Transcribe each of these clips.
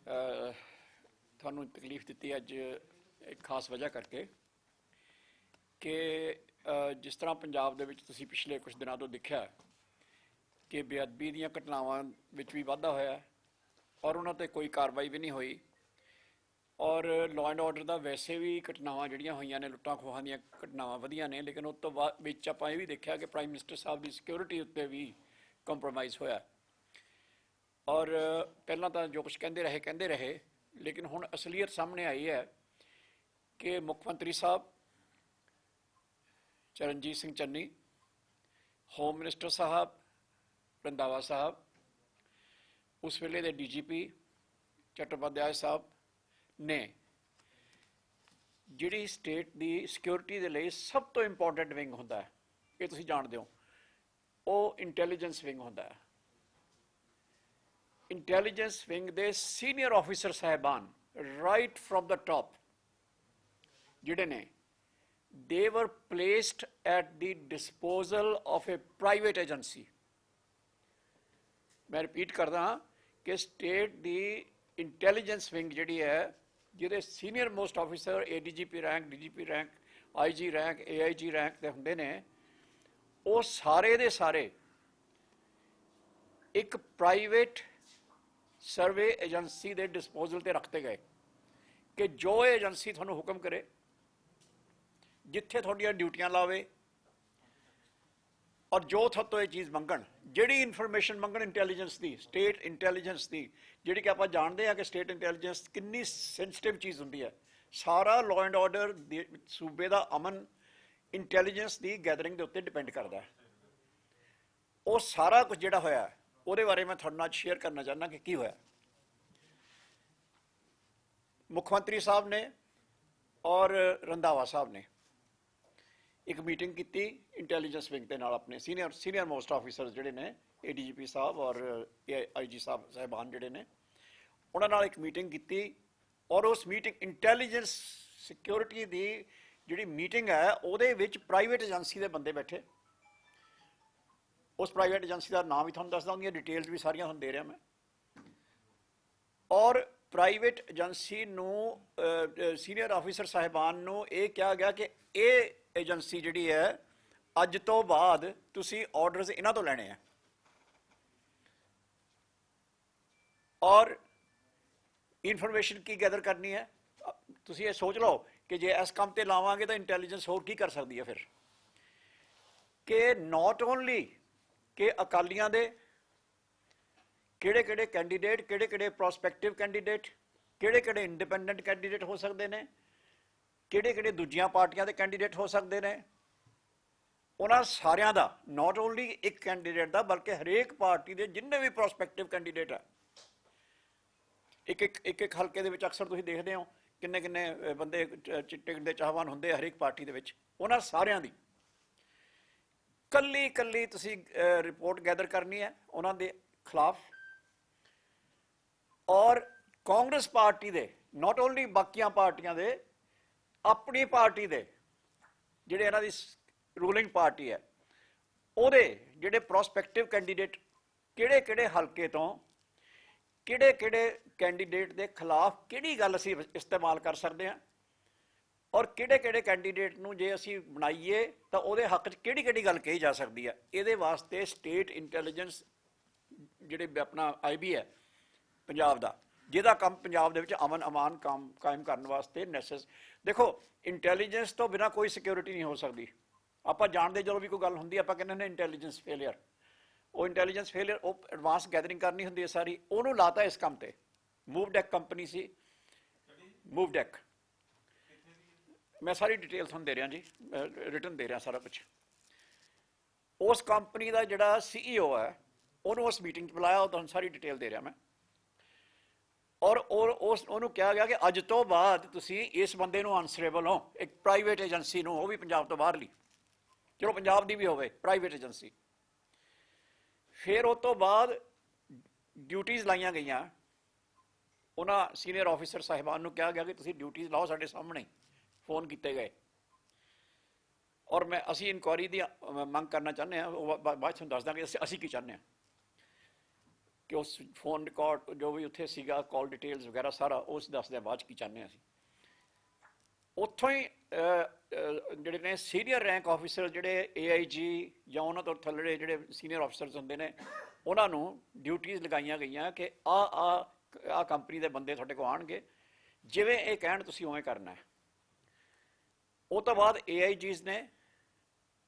ਤੁਹਾਨੂੰ ਤਕਲੀਫ ਦਿੱਤੀ ਅੱਜ ਇੱਕ ਖਾਸ ਵਜ੍ਹਾ ਕਰਕੇ ਕਿ ਜਿਸ ਤਰ੍ਹਾਂ ਪੰਜਾਬ ਦੇ ਵਿੱਚ ਤੁਸੀਂ ਪਿਛਲੇ ਕੁਝ ਦਿਨਾਂ ਤੋਂ ਦੇਖਿਆ ਕਿ ਬੇਅਦਬੀ ਦੀਆਂ ਘਟਨਾਵਾਂ ਵਿੱਚ ਵੀ ਵਾਧਾ ਹੋਇਆ ਔਰ ਉਹਨਾਂ 'ਤੇ ਕੋਈ ਕਾਰਵਾਈ ਵੀ ਨਹੀਂ ਹੋਈ ਔਰ ਲਾਅ ਐਂਡ ਆਰਡਰ ਦਾ ਵੈਸੇ ਵੀ ਘਟਨਾਵਾਂ ਜਿਹੜੀਆਂ ਹੋਈਆਂ ਨੇ ਲੁੱਟਾਂ ਖੋਹਾਂ ਦੀਆਂ ਘਟਨਾਵਾਂ ਵਧੀਆਂ ਨੇ ਲੇਕਿਨ ਉਸ ਤੋਂ ਬਾਅਦ ਵਿੱਚ ਆਪਾਂ ਇਹ ਵੀ ਦੇਖਿਆ ਕਿ ਪ੍ਰਾਈਮ ਮਿਨਿਸਟਰ ਸਾਹਿਬ ਦੀ ਸਿਕਿਉਰਿਟੀ ਉੱਤੇ ਵੀ ਕੰਪਰੋਮਾਈਜ਼ ਹੋਇਆ ਔਰ ਪਹਿਲਾਂ ਤਾਂ ਜੋ ਕੁਛ ਕਹਿੰਦੇ ਰਹੇ ਲੇਕਿਨ ਹੁਣ ਅਸਲੀਅਤ ਸਾਹਮਣੇ ਆਈ ਹੈ ਕਿ ਮੁੱਖ ਮੰਤਰੀ ਸਾਹਿਬ ਚਰਨਜੀਤ ਸਿੰਘ ਚੰਨੀ ਹੋਮ ਮਿਨਿਸਟਰ ਸਾਹਿਬ ਰੰਧਾਵਾ ਸਾਹਿਬ ਉਸ ਵੇਲੇ ਦੇ DGP ਚੱਟੋਪਾਧਿਆय ਸਾਹਿਬ ਨੇ ਜਿਹੜੀ ਸਟੇਟ ਦੀ ਸਿਕਿਉਰਿਟੀ ਦੇ ਲਈ ਸਭ ਤੋਂ ਇੰਪੋਰਟੈਂਟ ਵਿੰਗ ਹੁੰਦਾ ਹੈ ਇਹ ਤੁਸੀਂ ਜਾਣਦੇ ਹੋ ਉਹ ਇੰਟੈਲੀਜੈਂਸ ਵਿੰਗ ਹੁੰਦਾ ਹੈ ਇੰਟੈਲੀਜੈਂਸ ਵਿੰਗ ਦੇ ਸੀਨੀਅਰ ਆਫਿਸਰ ਸਾਹਿਬਾਨ ਰਾਈਟ ਫਰੋਮ ਦਾ ਟੌਪ ਜਿਹੜੇ ਨੇ they were placed at the disposal of a private agency मैं रिपीट करदा कि स्टेट दी इंटैलीजेंस विंग जिहड़ी है जिहदे senior most officer ADGP rank DGP rank IG rank AIG rank दे हुंदे ने वो सारे दे सारे एक प्राइवेट सर्वे एजेंसी दे डिस्पोजल ते रखते गए कि जो एजेंसी तुहानूं हुक्म करे जिथे थोड़ियां ड्यूटियां लावे और जो थोतों ये चीज़ मंगण जिहड़ी इन्फॉर्मेशन मंगण इंटैलीजेंस की स्टेट इंटैलीजेंस की जिहड़ी कि आप जानते हैं कि स्टेट इंटैलीजेंस कितनी सेंसिटिव चीज़ होंदी है सारा लॉ एंड ऑर्डर सूबे का अमन इंटैलीजेंस की गैदरिंग के उत्ते डिपेंड करता है वो सारा कुछ जिहड़ा होया उहदे बारे मैं तुहाडे नाल शेयर करना चाहना कि की होया मुख्यमंत्री साहब ने और रंधावा साहब ने एक मीटिंग की इंटैलीजेंस विंग के नाल अपने सीनियर मोस्ट ऑफिसर्स जिहड़े ने ADGP साहब और IG साहबान जिहड़े ने उन्हां नाल एक मीटिंग की और उस मीटिंग इंटैलीजेंस सिक्योरिटी की जिहड़ी मीटिंग है उहदे विच प्राइवेट एजेंसी के बंदे बैठे उस प्राइवेट एजेंसी का नाम भी तुहानूं दसदा उहदियां डिटेल्स भी सारियां तुहानूं दे रहा मैं और प्राइवेट एजेंसी नूं सीनियर ऑफिसर साहिबान नूं ये कहा गया कि ये एजेंसी जिहड़ी है अज तो बाद तुसी ऑर्डर्स इन्हां तो लैणे हैं और इन्फॉर्मेशन की गैदर करनी है तुसी ये सोच लो कि जे इस काम ते लावांगे तो इंटैलीजेंस होर की कर सकती है फिर कि नॉट ओनली कि अकालियां दे किहड़े कैंडीडेट किहड़े प्रोस्पैक्टिव कैंडीडेट किहड़े इंडिपेंडेंट कैंडीडेट हो सकते हैं किहड़े दूजियां पार्टियां दे कैंडीडेट हो सकते हैं उन्हां सारियां दा नॉट ओनली एक कैंडीडेट दा बल्कि हरेक पार्टी के जिन्ने भी प्रोस्पैक्टिव कैंडीडेट है एक हल्के दे विच अक्सर तुसीं देखदे हो किन्ने बंदे टिकट दे चाहवान हुंदे हरेक पार्टी दे विच उन्हां सारियां दी कल्ली तुसीं रिपोर्ट गैदर करनी है उन्हां दे खिलाफ और कांग्रेस पार्टी दे नॉट ओनली बाकियां पार्टियां दे अपनी पार्टी दे जिहड़े इन्हां दी रूलिंग पार्टी है उहदे जिहड़े प्रोस्पैक्टिव कैंडीडेट किहड़े हल्के तो किहड़े कैंडीडेट के खिलाफ किहड़ी गल असीं इस्तेमाल कर सकते हैं और किहड़े कैंडीडेट नूं जे असीं बनाईए तो उहदे हक च किहड़ी गल कही जा सकती है इहदे वास्ते स्टेट इंटैलीजेंस जिहड़े अपना IB है पंजाब दा जिहदा काम पंजाब दे विच अमन अमान कायम करने वास्ते नैसेस देखो इंटैलीजेंस तो बिना कोई सिक्योरिटी नहीं हो सकती आप जानते जो भी कोई गल होंदी आपां कहने इंटैलीजेंस फेलियर वो इंटैलीजेंस फेलियर वो एडवांस गैदरिंग करनी होंदी है सारी उन्होंने लाता इस काम ते मूवडेक कंपनी सी मूवडेक मैं सारी डिटेल तुहानूं दे रहा जी रिटन दे रहा सारा कुछ उस कंपनी का जिहड़ा CEO है उन्होंने उस मीटिंग बुलाया तुहानूं सारी डिटेल दे रहा मैं और उन्होंने कहा गया कि अज तो बाद तुसी इस बंदे नूं आंसरेबल हो एक प्राइवेट एजेंसी नूं वो भी पंजाब तो बाहरली चलो पंजाब दी भी होवे प्राइवेट एजेंसी फिर उस तो बाद ड्यूटीज़ लाइया गई उन्हां सीनियर ऑफिसर साहिबान नूं कहा गया कि तुसी ड्यूटीज़ लाओ साडे सामने फोन किए गए और मैं असी इनक्वायरी की मंग करना चाहते हैं बाद तुहानूं दस दांगे असी की चाहते हैं कि उस फोन रिकॉर्ड जो भी उत्थे सीगा कॉल डिटेल्स वगैरह सारा उस दसदे बाद की चाहते हैं। ਉੱਥੋਂ ਹੀ ਜਿਹੜੇ ਨੇ ਸੀਨੀਅਰ ਰੈਂਕ ਆਫਿਸਰ ਜਿਹੜੇ AIG ਜਾਂ ਉਹਨਾਂ ਤੋਂ ਥੱਲੇ ਜਿਹੜੇ ਸੀਨੀਅਰ ਆਫਿਸਰਸ ਹੁੰਦੇ ਨੇ ਉਹਨਾਂ ਨੂੰ ਡਿਊਟੀਜ਼ ਲਗਾਈਆਂ ਗਈਆਂ ਕਿ ਆ ਕੰਪਨੀ ਦੇ ਬੰਦੇ ਤੁਹਾਡੇ ਕੋਲ ਆਉਣਗੇ, ਜਿਵੇਂ ਇਹ ਕਹਿਣ ਤੁਸੀਂ ਉਵੇਂ ਕਰਨਾ ਹੈ। ਉਹ ਤੋਂ ਬਾਅਦ AIGs ਨੇ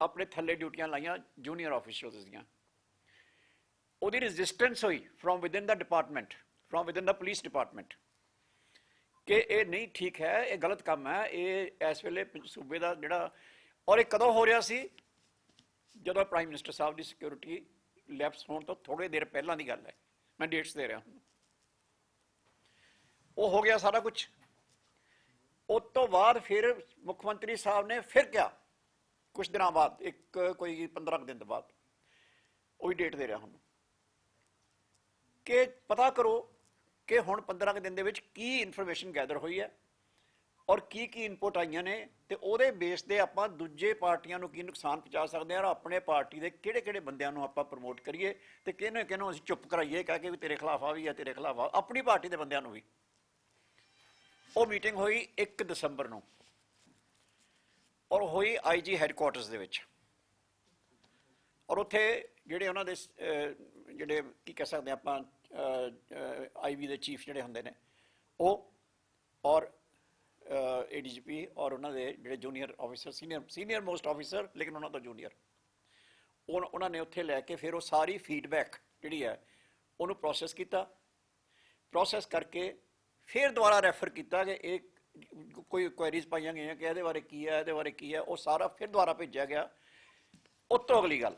ਆਪਣੇ ਥੱਲੇ ਡਿਊਟੀਆਂ ਲਾਈਆਂ ਜੂਨੀਅਰ ਆਫਿਸਰਸ ਦੀਆਂ। ਉਹਦੀ ਰੈਜ਼ਿਸਟੈਂਸ ਹੋਈ from within the department, from within the police department, कि ये नहीं ठीक है, ये गलत काम है, ये इस वेले सूबे का जोड़ा। और ये कदों हो रहा सी जो प्राइम मिनिस्टर साहब की सिक्योरिटी लैप्स होने तो थोड़े देर पहला की गल है, मैं डेट्स दे रहा हूँ। वो हो गया सारा कुछ। उस तो बाद फिर मुख्यमंत्री साहब ने फिर क्या कुछ दिनों बाद, एक कोई 15 दिन बाद वही डेट दे रहा हूँ कि पता करो कि हुण 15 दिन दे विच की इनफॉर्मेशन गैदर हुई है और की इनपुट आईयां ने, ते उहदे बेस ते आपां दूजे पार्टियां नूं की नुकसान पहुंचा सकदे हां, अपने पार्टी दे किहड़े-किहड़े बंदियां नूं आपां प्रमोट करिए ते किहनूं असीं चुप कराइए कह के भी तेरे खिलाफ आ भी है, तेरे खिलाफ आ, अपनी पार्टी दे बंदियां नूं भी। वो मीटिंग हुई 1 दसंबर नूं और हुई IG हैडकुआर्टर्स दे विच, और उत्थे जिहड़े उहनां दे जिहड़े की कह सकदे आपां IB ਦੇ ਚੀਫ ਜਿਹੜੇ ਹੁੰਦੇ ਨੇ ਉਹ और ADGP और उन्होंने ਜਿਹੜੇ junior officer senior most officer लेकिन उन्होंने तो जूनीयर उन्होंने उत्थे लैके फिर वो सारी फीडबैक जी है उन्होंने प्रोसैस किया, प्रोसैस करके फिर दोबारा रैफर किया कि एक कोई क्वेरीज पाई गई कि ये बारे की है, ये बारे की है, वो सारा फिर दोबारा भेजा गया। उस तो अगली गल,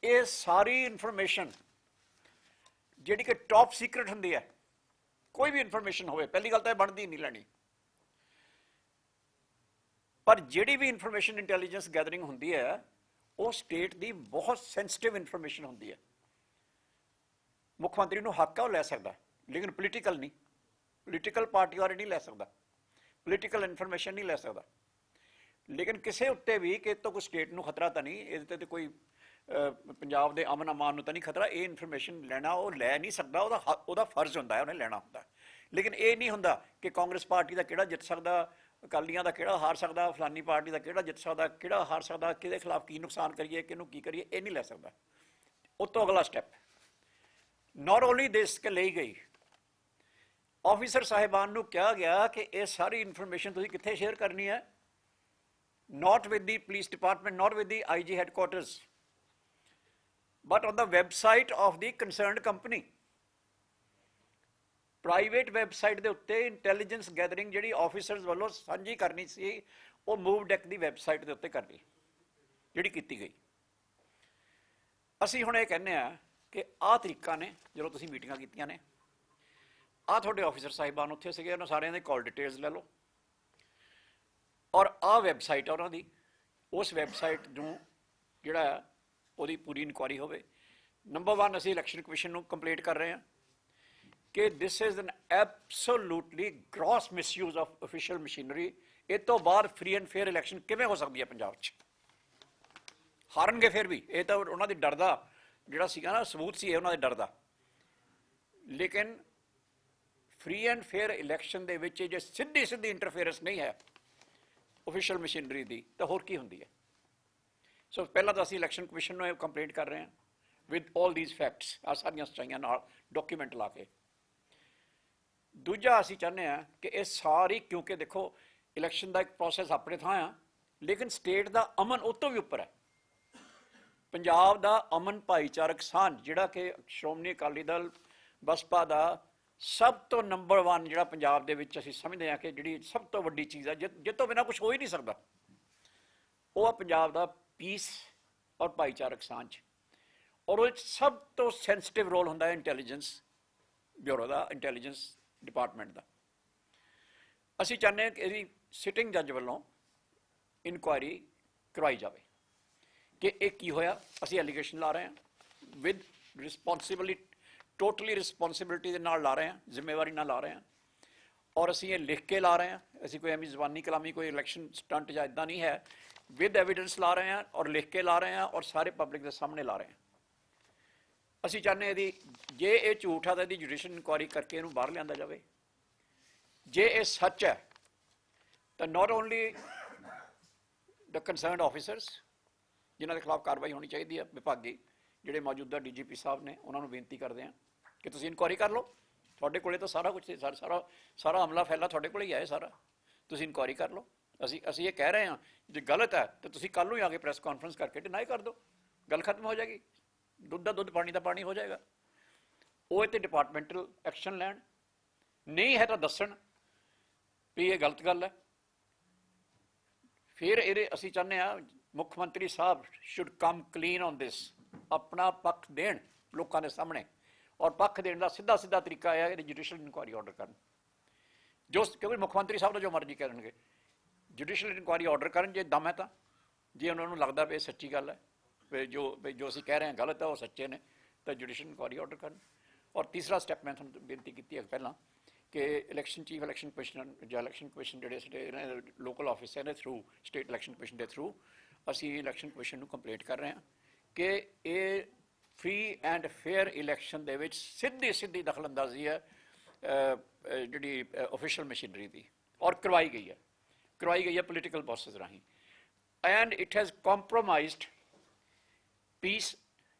ये सारी इनफॉर्मेशन जिहड़ी कि टॉप सीक्रेट हुंदी है, कोई भी इनफॉर्मेशन होवे, पहली गल तो बनती नहीं लैनी, पर जिहड़ी भी इनफॉर्मेशन इंटैलीजेंस गैदरिंग हुंदी है वो स्टेट की बहुत सेंसिटिव इनफॉर्मेशन हुंदी है। मुख्यमंत्री नूं हक है वो लै सकदा, लेकिन पोलीटिकल नहीं, पोलीटिकल पार्टी वाले नहीं लै सकदा, पोलीटिकल इनफॉर्मेशन नहीं लै सकदा। लेकिन किसी उत्ते भी कि तो कोई स्टेट नूं खतरा तो नहीं, इहदे ते कोई पंजाब के अमन अमान नूं तां नहीं खतरा, ये इनफॉर्मेशन लैना वो लै नहीं सकता, ਉਹਦਾ फर्ज होंदा है उन्हें लैना होंदा। लेकिन ये नहीं होंदा कि कांग्रेस पार्टी का किहड़ा जित सकदा, अकालियां दा किहड़ा हार सकदा, फलानी पार्टी का किहड़ा जित सकदा, किहड़ा हार सकदा, किहदे खिलाफ की नुकसान करिए, किहनूं की करिए, ये नहीं लै सकदा। उस तो अगला स्टैप नॉट ओनली दिस के ली गई, ऑफिसर साहिबान नूं कहा गया कि ये सारी इनफॉर्मेशन तुसीं कित्थे शेयर करनी है, not with the police department, not with the IG हैडकुआर्टर्स, but on the website of the concerned company, private website के उत्ते इंटैलीजेंस गैदरिंग जी ऑफिसर्स वालों साझी करनी सी वो मूव डेक की वैबसाइट के उत्ते कर ली जी की गई। असी हुण ये कहने कि आ तरीका ने जो तुसीं मीटिंगां कीतियां ने, आ तुहाडे ऑफिसर साहिबान उत्थे सीगे, उन्हां सारियां दी कॉल डिटेल्स ले लो और आ वैबसाइट है उन्हां दी, उस वैबसाइट नूं जिहड़ा ਉਹਦੀ पूरी इनकुआरी होवे। नंबर 1 ਅਸੀਂ इलैक्शन कमीशन ਨੂੰ कंप्लेंट कर रहे हैं कि this is an absolutely gross misuse of official machinery. इस तो बाद फ्री एंड फेयर इलैक्शन किवें हो सकती है पंजाब च, हारनगे फिर भी, ये तो उन्हों की डर का जोड़ा सीगा ना सबूत सी उन्हों के डर का। लेकिन free and fair election they which J Sidhi interference नहीं है ऑफिशियल मशीनरी की तो होर की होंदी है। सो पहला तो असीं इलैक्शन कमीशन में कंप्लेंट कर रहे हैं विद ऑल दीज फैक्ट्स, आ सारियां सच्चाइयां नाल डॉक्यूमेंट ला के। दूजा असीं चाहते हैं कि ये सारी, क्योंकि देखो इलैक्शन का एक प्रोसैस अपने थां आ, लेकिन स्टेट का अमन उस तो भी उपर है। पंजाब का अमन भाईचारक सांझ जिहड़ा कि श्रोमणी अकाली दल बसपा का सब तो नंबर 1 जिहड़ा पंजाब दे विच असीं समझदे हां कि जिहड़ी सब तो वड्डी चीज़ है जिस तो बिना कुछ हो ही नहीं सकता, वो पंजाब का पीस और भाईचारक सांझ। और वो सब तो सेंसिटिव रोल होंदा है इंटैलीजेंस ब्यूरो का, इंटैलीजेंस डिपार्टमेंट का। असीं चाहते हैं कि इसदी सिटिंग जज वालों इनकुआरी करवाई जाए कि एक की होया। असीं एलीगेशन ला रहे हैं विद रिस्पोंसिबिलिटी, टोटली रिस्पोंसिबिलिटी के नाल ला रहे हैं, जिम्मेवारी नाल ला रहे हैं। और असीं ये लिख के ला रहे हैं, असीं कोई एवं जबानी कलामी कोई इलैक्शन स्टंट या इदा नहीं है, विद एविडेंस ला रहे हैं और लिख के ला रहे हैं और सारे पब्लिक के सामने ला रहे हैं। ਅਸੀਂ ਚਾਹੁੰਦੇ ਇਹਦੀ ਜੇ ਇਹ ਝੂਠ ਆ ਤਾਂ ਇਹਦੀ ਜੁਡੀਸ਼ੀਅਲ ਇਨਕੁਆਇਰੀ ਕਰਕੇ ਇਹਨੂੰ ਬਾਹਰ ਲਿਆਂਦਾ ਜਾਵੇ। ਜੇ ਇਹ ਸੱਚ ਹੈ ਤਾਂ not only the concerned officers ਜਿਨ੍ਹਾਂ ਦੇ ਖਿਲਾਫ ਕਾਰਵਾਈ ਹੋਣੀ ਚਾਹੀਦੀ ਹੈ, ਵਿਭਾਗੀ ਜਿਹੜੇ ਮੌਜੂਦਾ DGP ਸਾਹਿਬ ਨੇ, ਉਹਨਾਂ ਨੂੰ ਬੇਨਤੀ ਕਰਦੇ ਹਾਂ ਕਿ ਤੁਸੀਂ ਇਨਕੁਆਇਰੀ ਕਰ ਲਓ। ਤੁਹਾਡੇ ਕੋਲੇ ਤਾਂ ਸਾਰਾ ਕੁਝ ਸਾਰਾ ਹਮਲਾ ਫੈਲਾ ਤੁਹਾਡੇ ਕੋਲੇ ਹੀ ਆਏ ਸਾਰਾ, ਤੁਸੀਂ ਇਨਕੁਆਇਰੀ ਕਰ ਲਓ। ਅਸੀਂ ਇਹ ਕਹਿ ਰਹੇ ਹਾਂ ਜੇ ਗਲਤ ਹੈ ਤਾਂ ਤੁਸੀਂ ਕੱਲ੍ਹ ਨੂੰ ਹੀ ਆ ਕੇ ਪ੍ਰੈਸ ਕਾਨਫਰੰਸ ਕਰਕੇ ਡਿਨਾਈ ਕਰ ਦਿਓ, ਗੱਲ ਖਤਮ ਹੋ ਜਾਏਗੀ, ਦੁੱਧ ਦਾ ਦੁੱਧ ਪਾਣੀ ਦਾ ਪਾਣੀ ਹੋ ਜਾਏਗਾ। ਉਹ ਇਹ 'ਤੇ ਡਿਪਾਰਟਮੈਂਟਲ ਐਕਸ਼ਨ ਲੈਣ, ਨਹੀਂ ਹੈ ਤਾਂ ਦੱਸਣ ਵੀ ਇਹ ਗਲਤ ਗੱਲ ਹੈ। ਫਿਰ ਇਹਦੇ ਅਸੀਂ ਚਾਹੁੰਦੇ ਹਾਂ ਮੁੱਖ ਮੰਤਰੀ ਸਾਹਿਬ should come clean on this, ਆਪਣਾ ਪੱਖ ਦੇਣ ਲੋਕਾਂ ਦੇ ਸਾਹਮਣੇ, ਔਰ ਪੱਖ ਦੇਣ ਦਾ ਸਿੱਧਾ ਤਰੀਕਾ ਇਹ ਹੈ ਕਿ ਜੁਡੀਸ਼ੀਅਲ ਇਨਕੁਆਇਰੀ ਆਰਡਰ ਕਰਨ। ਕਿਉਂਕਿ ਮੁੱਖ ਮੰਤਰੀ ਸਾਹਿਬ ਦਾ ਜੋ ਮਰਜ਼ੀ ਕਰਨਗੇ, ਜੁਡੀਸ਼ੀਅਲ ਇਨਕੁਆਇਰੀ ਆਰਡਰ ਕਰਨ ਜੇ ਦਮ ਹੈ ਤਾਂ, ਜੇ ਉਹਨਾਂ ਨੂੰ ਲੱਗਦਾ ਵੀ ਇਹ ਸੱਚੀ ਗੱਲ ਹੈ, ਵੀ ਜੋ ਅਸੀਂ ਕਹਿ ਰਹੇ ਹਾਂ ਗਲਤ ਹੈ, ਉਹ ਸੱਚੇ ਨੇ, ਤਾਂ ਜੁਡੀਸ਼ੀਅਲ ਇਨਕੁਆਇਰੀ ਆਰਡਰ ਕਰਨ। ਔਰ ਤੀਸਰਾ ਸਟੈਪ ਮੈਂ ਤੁਹਾਨੂੰ ਬੇਨਤੀ ਕੀਤੀ ਹੈ ਪਹਿਲਾਂ ਕਿ ਚੀਫ ਇਲੈਕਸ਼ਨ ਕਮਿਸ਼ਨਰ ਜਾਂ ਇਲੈਕਸ਼ਨ ਕਮਿਸ਼ਨ ਜਿਹੜੇ ਲੋਕਲ ਆਫਿਸਰ ਨੇ ਥਰੂ ਸਟੇਟ ਇਲੈਕਸ਼ਨ ਕਮਿਸ਼ਨ ਦੇ ਥਰੂ ਅਸੀਂ ਇਲੈਕਸ਼ਨ ਕਮਿਸ਼ਨ ਨੂੰ ਕੰਪਲੇਂਟ ਕਰ ਰਹੇ ਹਾਂ ਕਿ ਇਹ ਫ੍ਰੀ ਐਂਡ ਫੇਅਰ ਇਲੈਕਸ਼ਨ ਦੇ ਵਿੱਚ ਸਿੱਧੀ ਦਖਲਅੰਦਾਜ਼ੀ ਹੈ ਜਿਹੜੀ ਆਫੀਸ਼ੀਅਲ ਮਸ਼ੀਨਰੀ ਦੀ, ਔਰ ਕਰਵਾਈ ਗਈ ਹੈ ਪੋਲੀਟੀਕਲ ਪ੍ਰੋਸੈਸ ਰਾਹੀਂ, and it has compromised peace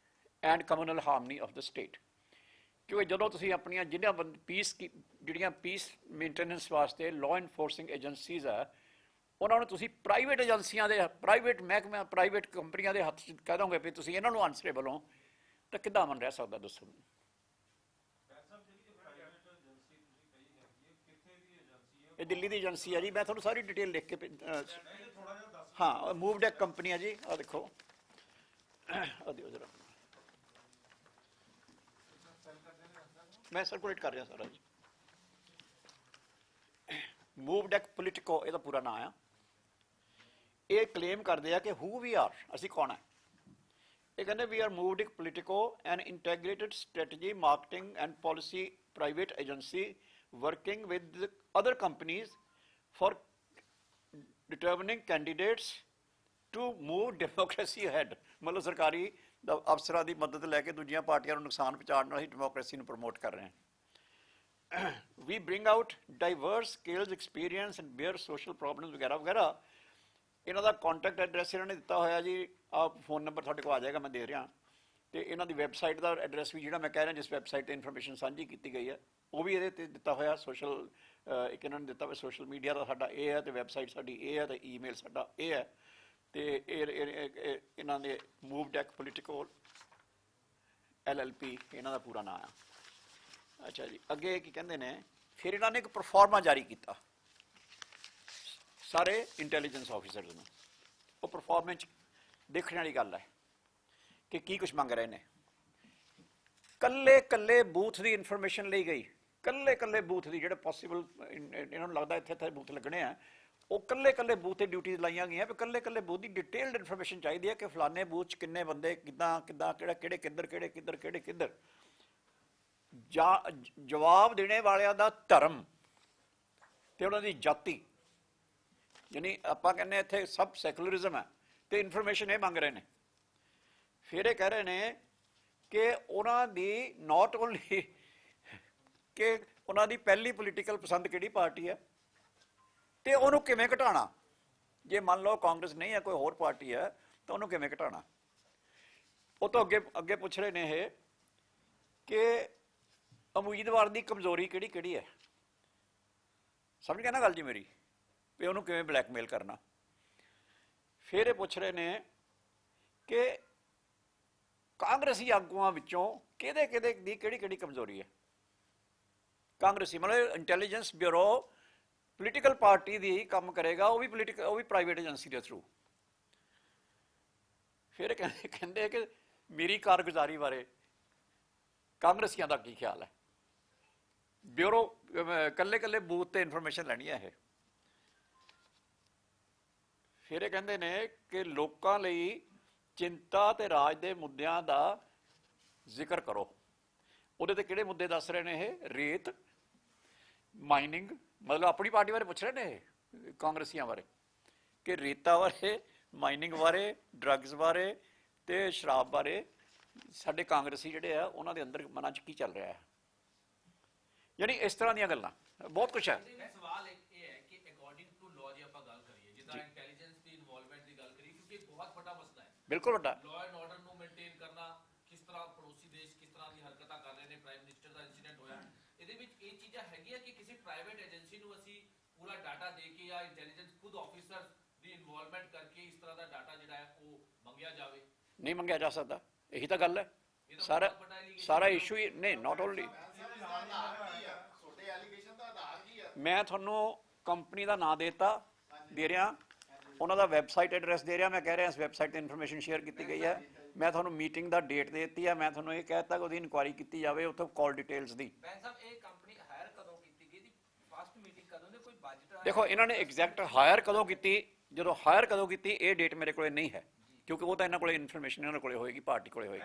and communal harmony of the state. ਕਿਉਂਕਿ ਜਦੋਂ ਤੁਸੀਂ ਆਪਣੀਆਂ ਜਿਹੜੀਆਂ ਪੀਸ ਮੇਨਟੇਨੈਂਸ ਵਾਸਤੇ ਲਾਅ ਇਨਫੋਰਸਿੰਗ ਏਜੰਸੀਜ਼ ਹੈ, ਉਹਨਾਂ ਨੂੰ ਤੁਸੀਂ ਪ੍ਰਾਈਵੇਟ ਏਜੰਸੀਆਂ ਦੇ, ਪ੍ਰਾਈਵੇਟ ਮਹਿਕਮਿਆਂ, ਪ੍ਰਾਈਵੇਟ ਕੰਪਨੀਆਂ ਦੇ ਹੱਥ 'ਚ ਕਹਿ ਦੋਗੇ ਵੀ ਤੁਸੀਂ ਇਹਨਾਂ ਨੂੰ ਅਨਸਰੇਬਲ ਹੋ, ਤਾਂ ਕਿੱਦਾਂ ਅਮਨ ਰਹਿ ਸਕਦਾ ਦੱਸੋ? ਇਹ ਦਿੱਲੀ ਦੀ ਏਜੰਸੀ ਹੈ ਜੀ, ਮੈਂ ਤੁਹਾਨੂੰ ਸਾਰੀ ਡਿਟੇਲ ਲਿਖ ਕੇ ਹਾਂ, ਮੂਵਡੈਕ ਕੰਪਨੀ ਹੈ ਜੀ, ਆਹ ਦੇਖੋ, ਆਹ ਦਿਓ ਜਰਾ, ਮੈਂ ਸਰਕੂਲੇਟ ਕਰ ਰਿਹਾ ਸਾਰਾ ਜੀ। ਮੂਵਡੈਕ ਪੋਲੀਟਿਕੋ ਇਹਦਾ ਪੂਰਾ ਨਾਮ ਆ। ਇਹ ਕਲੇਮ ਕਰਦੇ ਆ ਕਿ ਹੂ ਵੀ ਆਰ, ਅਸੀਂ ਕੌਣ ਹੈ। ਇਹ ਕਹਿੰਦੇ we are Movedeck Politico an integrated strategy marketing and policy private agency working with other companies for determining candidates to move democracy ahead। ਮਤਲਬ ਸਰਕਾਰੀ ਅਫਸਰਾਂ ਦੀ ਮਦਦ ਲੈ ਕੇ ਦੂਜੀਆਂ ਪਾਰਟੀਆਂ ਨੂੰ ਨੁਕਸਾਨ ਪਹੁੰਚਾਉਣ ਨਾਲ ਹੀ ਡੈਮੋਕ੍ਰੇਸੀ ਨੂੰ ਪ੍ਰਮੋਟ ਕਰ ਰਹੇ ਹਾਂ। We bring out diverse skills, experience and bear social problems ਵਗੈਰਾ ਵਗੈਰਾ। ਇਹਨਾਂ ਦਾ ਕੰਟੈਕਟ ਐਡਰੈਸ ਇਹਨਾਂ ਨੇ ਦਿੱਤਾ ਹੋਇਆ ਜੀ, ਆਹ ਫੋਨ ਨੰਬਰ ਤੁਹਾਡੇ ਕੋਲ ਆ ਜਾਏਗਾ, ਮੈਂ ਦੇ ਰਿਹਾ, ਤੇ ਇਹਨਾਂ ਦੀ ਵੈਬਸਾਈਟ ਦਾ ਐਡਰੈਸ ਵੀ ਜਿਹੜਾ ਮੈਂ ਕਹਿ ਰਿਹਾ ਜਿਸ ਵੈਬਸਾਈਟ 'ਤੇ ਇਨਫੋਰਮੇਸ਼ਨ ਸਾਂਝੀ ਕੀਤੀ ਗਈ ਹੈ ਉਹ ਵੀ ਇਹਦੇ 'ਤੇ ਦਿੱਤਾ ਹੋਇਆ। ਸੋਸ਼ਲ ਇੱਕ ਇਹਨਾਂ ਨੇ ਦਿੱਤਾ ਹੋਇਆ ਸੋਸ਼ਲ ਮੀਡੀਆ ਦਾ ਸਾਡਾ ਇਹ ਹੈ, ਤੇ ਵੈਬਸਾਈਟ ਸਾਡੀ ਇਹ ਹੈ, ਤੇ ਈਮੇਲ ਸਾਡਾ ਇਹ ਹੈ, ਤੇ ਇਹਨਾਂ ਦੇ ਮੂਵਡੈਕ ਪੋਲੀਟਿਕੋ LLP ਇਹਨਾਂ ਦਾ ਪੂਰਾ ਨਾਮ ਆ। ਅੱਛਾ ਜੀ, ਅੱਗੇ ਕੀ ਕਹਿੰਦੇ ਨੇ, ਫਿਰ ਇਹਨਾਂ ਨੇ ਇੱਕ ਪਰਫਾਰਮਾ ਜਾਰੀ ਕੀਤਾ ਸਾਰੇ ਇੰਟੈਲੀਜੈਂਸ ਆਫਿਸਰਸ ਨੂੰ। ਉਹ ਪਰਫਾਰਮੈਂਸ ਦੇਖਣ ਵਾਲੀ ਗੱਲ ਹੈ ਕਿ ਕੀ ਕੁਛ ਮੰਗ ਰਹੇ ਨੇ। ਕੱਲੇ ਬੂਥ ਦੀ ਇਨਫੋਰਮੇਸ਼ਨ ਲਈ ਗਈ, ਕੱਲੇ ਬੂਥ ਦੀ, ਜਿਹੜੇ ਪੋਸੀਬਲ ਇਹਨਾਂ ਨੂੰ ਲੱਗਦਾ ਇੱਥੇ ਬੂਥ ਲੱਗਣੇ ਆ, ਉਹ ਕੱਲੇ ਬੂਥ 'ਤੇ ਡਿਊਟੀਜ਼ ਲਾਈਆਂ ਗਈਆਂ ਵੀ ਕੱਲੇ ਬੂਥ ਦੀ ਡਿਟੇਲਡ ਇਨਫੋਰਮੇਸ਼ਨ ਚਾਹੀਦੀ ਹੈ ਕਿ ਫਲਾਣੇ ਬੂਥ 'ਚ ਕਿੰਨੇ ਬੰਦੇ, ਕਿੱਦਾਂ ਕਿਹੜੇ ਕਿੱਧਰ। ਜਵਾਬ ਦੇਣੇ ਵਾਲਿਆਂ ਦਾ ਧਰਮ ਤੇ ਉਹਨਾਂ ਦੀ ਜਾਤੀ, ਯਾਨੀ ਆਪਾਂ ਕਹਿੰਦੇ ਇੱਥੇ ਸਭ ਸੈਕੂਲਰਿਜ਼ਮ ਹੈ, ਤੇ ਇਨਫੋਰਮੇਸ਼ਨ ਇਹ ਮੰਗ ਰਹੇ ਨੇ। ਫਿਰ ਇਹ ਕਹਿ ਰਹੇ ਨੇ ਕਿ ਉਹਨਾਂ ਦੀ ਨਾਟ ਓਨਲੀ ਕਿ ਉਹਨਾਂ ਦੀ ਪਹਿਲੀ ਪੋਲੀਟੀਕਲ ਪਸੰਦ ਕਿਹੜੀ ਪਾਰਟੀ ਹੈ, ਤੇ ਉਹਨੂੰ ਕਿਵੇਂ ਘਟਾਉਣਾ। ਜੇ ਮੰਨ ਲਓ ਕਾਂਗਰਸ ਨਹੀਂ ਹੈ, ਕੋਈ ਹੋਰ ਪਾਰਟੀ ਹੈ, ਤਾਂ ਉਹਨੂੰ ਕਿਵੇਂ ਘਟਾਉਣਾ। ਉਹ ਤੋਂ ਅੱਗੇ ਪੁੱਛ ਰਹੇ ਨੇ ਇਹ ਕਿ ਉਮੀਦਵਾਰ ਦੀ ਕਮਜ਼ੋਰੀ ਕਿਹੜੀ ਹੈ। ਸਮਝ ਗਿਆ ਨਾ ਗੱਲ ਜੀ ਮੇਰੀ, ਵੀ ਉਹਨੂੰ ਕਿਵੇਂ ਬਲੈਕਮੇਲ ਕਰਨਾ। ਫਿਰ ਇਹ ਪੁੱਛ ਰਹੇ ਨੇ ਕਿ ਕਾਂਗਰਸੀ ਆਗੂਆਂ ਵਿੱਚੋਂ ਕਿਹਦੇ ਦੀ ਕਿਹੜੀ ਕਮਜ਼ੋਰੀ ਹੈ। ਕਾਂਗਰਸੀ ਮਤਲਬ ਇੰਟੈਲੀਜੈਂਸ ਬਿਊਰੋ ਪੋਲੀਟੀਕਲ ਪਾਰਟੀ ਦੀ ਕੰਮ ਕਰੇਗਾ, ਉਹ ਵੀ ਪ੍ਰਾਈਵੇਟ ਏਜੰਸੀ ਦੇ ਥਰੂ। ਫਿਰ ਕਹਿੰਦੇ ਕਿ ਮੇਰੀ ਕਾਰਗੁਜ਼ਾਰੀ ਬਾਰੇ ਕਾਂਗਰਸੀਆਂ ਦਾ ਕੀ ਖਿਆਲ ਹੈ। ਬਿਊਰੋ ਕੱਲੇ ਬੂਥ ਤੇ ਇਨਫੋਰਮੇਸ਼ਨ ਲੈਣੀ ਹੈ ਇਹ। ਫਿਰ ਇਹ ਕਹਿੰਦੇ ਨੇ ਕਿ ਲੋਕਾਂ ਲਈ ਚਿੰਤਾ ਤੇ ਰਾਜ ਦੇ ਮੁੱਦਿਆਂ ਦਾ ਜ਼ਿਕਰ ਕਰੋ। ਉਹਦੇ ਤੇ ਕਿਹੜੇ ਮੁੱਦੇ ਦੱਸ ਰਹੇ ਨੇ ਇਹ? ਰੇਤ, ਮਾਈਨਿੰਗ, ਮਤਲਬ ਆਪਣੀ ਪਾਰਟੀ ਬਾਰੇ ਪੁੱਛ ਰਹੇ ਨੇ ਇਹ ਕਾਂਗਰਸੀਆਂ ਬਾਰੇ, ਕਿ ਰੇਤਾ ਬਾਰੇ, ਮਾਈਨਿੰਗ ਬਾਰੇ, ਡਰੱਗਸ ਬਾਰੇ ਤੇ ਸ਼ਰਾਬ ਬਾਰੇ ਸਾਡੇ ਕਾਂਗਰਸੀ ਜਿਹੜੇ ਆ ਉਹਨਾਂ ਦੇ ਅੰਦਰ ਮਨਾਂ 'ਚ ਕੀ ਚੱਲ ਰਿਹਾ ਹੈ, ਯਾਨੀ ਇਸ ਤਰ੍ਹਾਂ ਦੀਆਂ ਗੱਲਾਂ ਬਹੁਤ ਕੁਛ ਹੈ। ਸਵਾਲ ਇਹ ਹੈ ਕਿ ਅਕੋਰਡਿੰਗ ਟੂ ਲਾਅ ਜੇ ਆਪਾਂ ਗੱਲ ਕਰੀਏ, ਜਿੱਦਾਂ ਇੰਟੈਲੀਜੈਂਸ ਦੀ ਇਨਵੋਲਵਮੈਂਟ ਦੀ ਗੱਲ ਕਰੀਏ, ਕਿਉਂਕਿ ਇਹ ਬਹੁਤ ਵੱਡਾ ਮਸਲਾ ਹੈ, ਬਿਲਕੁਲ ਵੱਡਾ। ਲਾਅ ਐਂਡ ਆਰਡਰ ਨੂੰ ਮੇਨਟੇਨ ਕਰਨਾ, ਕਿਸ ਤਰ੍ਹਾਂ ਪੜੋਸੀ ਦੇਸ਼ ਕਿਸ ਤਰ੍ਹਾਂ ਦੀ ਹਰਕਤਾਂ ਕਰ ਰਹੇ ਨੇ, ਪ੍ਰਾਈਮ ਮਿਨਿਸਟਰ ਦਾ ਇਨਸੀਡੈਂਟ ਹੋਇਆ, ਇਹਦੇ ਵਿੱਚ ਇਹ ਚੀਜ਼ਾਂ ਹੈਗੀਆਂ ਕਿ ਕਿਸੇ ਪ੍ਰਾਈਵੇਟ ਏਜੰਸੀ ਨੂੰ ਅਸੀਂ ਪੂਰਾ ਡਾਟਾ ਦੇ ਕੇ ਜਾਂ ਇੰਟੈਲੀਜੈਂਸ ਖੁਦ ਆਫੀਸਰ ਦੀ ਇਨਵੋਲਵਮੈਂਟ ਕਰਕੇ ਇਸ ਤਰ੍ਹਾਂ ਦਾ ਡਾਟਾ ਜਿਹੜਾ ਹੈ ਉਹ ਮੰਗਿਆ ਜਾਵੇ? ਨਹੀਂ ਮੰਗਿਆ ਜਾ ਸਕਦਾ, ਇਹੀ ਤਾਂ ਗੱਲ ਹੈ। ਸਾਰਾ ਇਸ਼ੂ ਹੀ ਨਹੀਂ, ਨਾਟ ਓਨਲੀ। ਮੈਂ ਤੁਹਾਨੂੰ ਕੰਪਨੀ ਦਾ ਨਾਂ ਦੇ ਰਿਹਾ, ਉਹਨਾਂ ਦਾ ਵੈਬਸਾਈਟ ਐਡਰੈਸ ਦੇ ਰਿਹਾ, ਮੈਂ ਕਹਿ ਰਿਹਾ ਇਸ ਵੈਬਸਾਈਟ ਤੇ ਇਨਫੋਰਮੇਸ਼ਨ ਸ਼ੇਅਰ ਕੀਤੀ ਗਈ ਹੈ। ਮੈਂ ਤੁਹਾਨੂੰ ਮੀਟਿੰਗ ਦਾ ਡੇਟ ਦੇ ਦਿੱਤੀ ਹੈ, ਮੈਂ ਤੁਹਾਨੂੰ ਇਹ ਕਹਿ ਦਿੱਤਾ ਕਿ ਉਹਦੀ ਇਨਕੁਆਇਰੀ ਕੀਤੀ ਜਾਵੇ, ਉੱਥੇ ਕਾਲ ਡਿਟੇਲਸ ਦੀ। ਇਹ ਕੰਪਨੀ ਹਾਇਰ ਕਦੋਂ ਕੀਤੀ ਗਈ, ਫਸਟ ਮੀਟਿੰਗ ਕਦੋਂ ਦੀ, ਕੋਈ ਬਜਟ? ਦੇਖੋ ਇਹਨਾਂ ਨੇ ਐਗਜ਼ੈਕਟ ਹਾਇਰ ਕਦੋਂ ਕੀਤੀ, ਜਦੋਂ ਹਾਇਰ ਕਦੋਂ ਕੀਤੀ ਇਹ ਡੇਟ ਮੇਰੇ ਕੋਲੇ ਨਹੀਂ ਹੈ, ਕਿਉਂਕਿ ਉਹ ਤਾਂ ਇਹਨਾਂ ਕੋਲੇ ਇਨਫੋਰਮੇਸ਼ਨ ਇਹਨਾਂ ਕੋਲੇ ਹੋਏਗੀ, ਪਾਰਟੀ ਕੋਲੇ ਹੋਏਗੀ।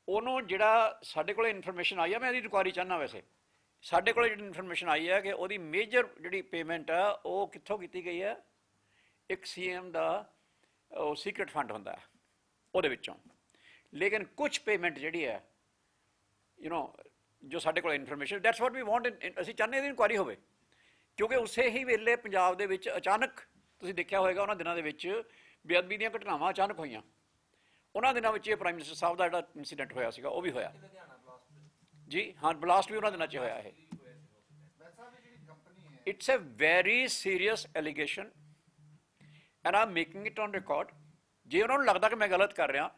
ਉਹਨੂੰ ਜਿਹੜਾ ਸਾਡੇ ਕੋਲੇ ਇਨਫੋਰਮੇਸ਼ਨ ਆਈ ਹੈ, ਮੈਂ ਇਹਦੀ ਇਨਕੁਆਇਰੀ ਚਾਹੁੰਦਾ। ਵੈਸੇ ਸਾਡੇ ਕੋਲੇ ਜਿਹੜੀ ਇਨਫੋਰਮੇਸ਼ਨ ਆਈ ਹੈ ਕਿ ਉਹਦੀ ਮੇਜਰ ਜਿਹੜੀ ਪੇਮੈਂਟ ਆ ਉਹ ਕਿੱਥੋਂ ਕੀਤੀ ਗਈ ਹੈ, ਇੱਕ CM ਦਾ ਉਹ ਸੀਕ੍ਰੇਟ ਫੰਡ ਹੁੰਦਾ ਉਹਦੇ ਵਿੱਚੋਂ, ਲੇਕਿਨ ਕੁਝ ਪੇਮੈਂਟ ਜਿਹੜੀ ਹੈ ਜੋ ਸਾਡੇ ਕੋਲ information, that's what we want. ਅਸੀਂ ਚਾਹੁੰਦੇ ਇਹਦੀ ਇਨਕੁਆਇਰੀ ਹੋਵੇ, ਕਿਉਂਕਿ ਉਸੇ ਹੀ ਵੇਲੇ ਪੰਜਾਬ ਦੇ ਵਿੱਚ ਅਚਾਨਕ ਤੁਸੀਂ ਦੇਖਿਆ ਹੋਏਗਾ ਉਹਨਾਂ ਦਿਨਾਂ ਦੇ ਵਿੱਚ ਬੇਅਦਬੀ ਦੀਆਂ ਘਟਨਾਵਾਂ ਅਚਾਨਕ ਹੋਈਆਂ। ਉਹਨਾਂ ਦਿਨਾਂ ਵਿੱਚ ਇਹ ਪ੍ਰਾਈਮ ਮਿਨਿਸਟਰ ਸਾਹਿਬ ਦਾ ਜਿਹੜਾ ਇਨਸੀਡੈਂਟ ਹੋਇਆ ਸੀਗਾ ਉਹ ਵੀ ਹੋਇਆ ਜੀ। ਹਾਂ, ਬਲਾਸਟ ਵੀ ਉਹਨਾਂ ਦਿਨਾਂ 'ਚ ਹੋਇਆ। ਇਹ it's a very serious allegation and I am making it on record. ਜੇ ਉਹਨਾਂ ਨੂੰ ਲੱਗਦਾ ਕਿ ਮੈਂ ਗਲਤ ਕਰ ਰਿਹਾ,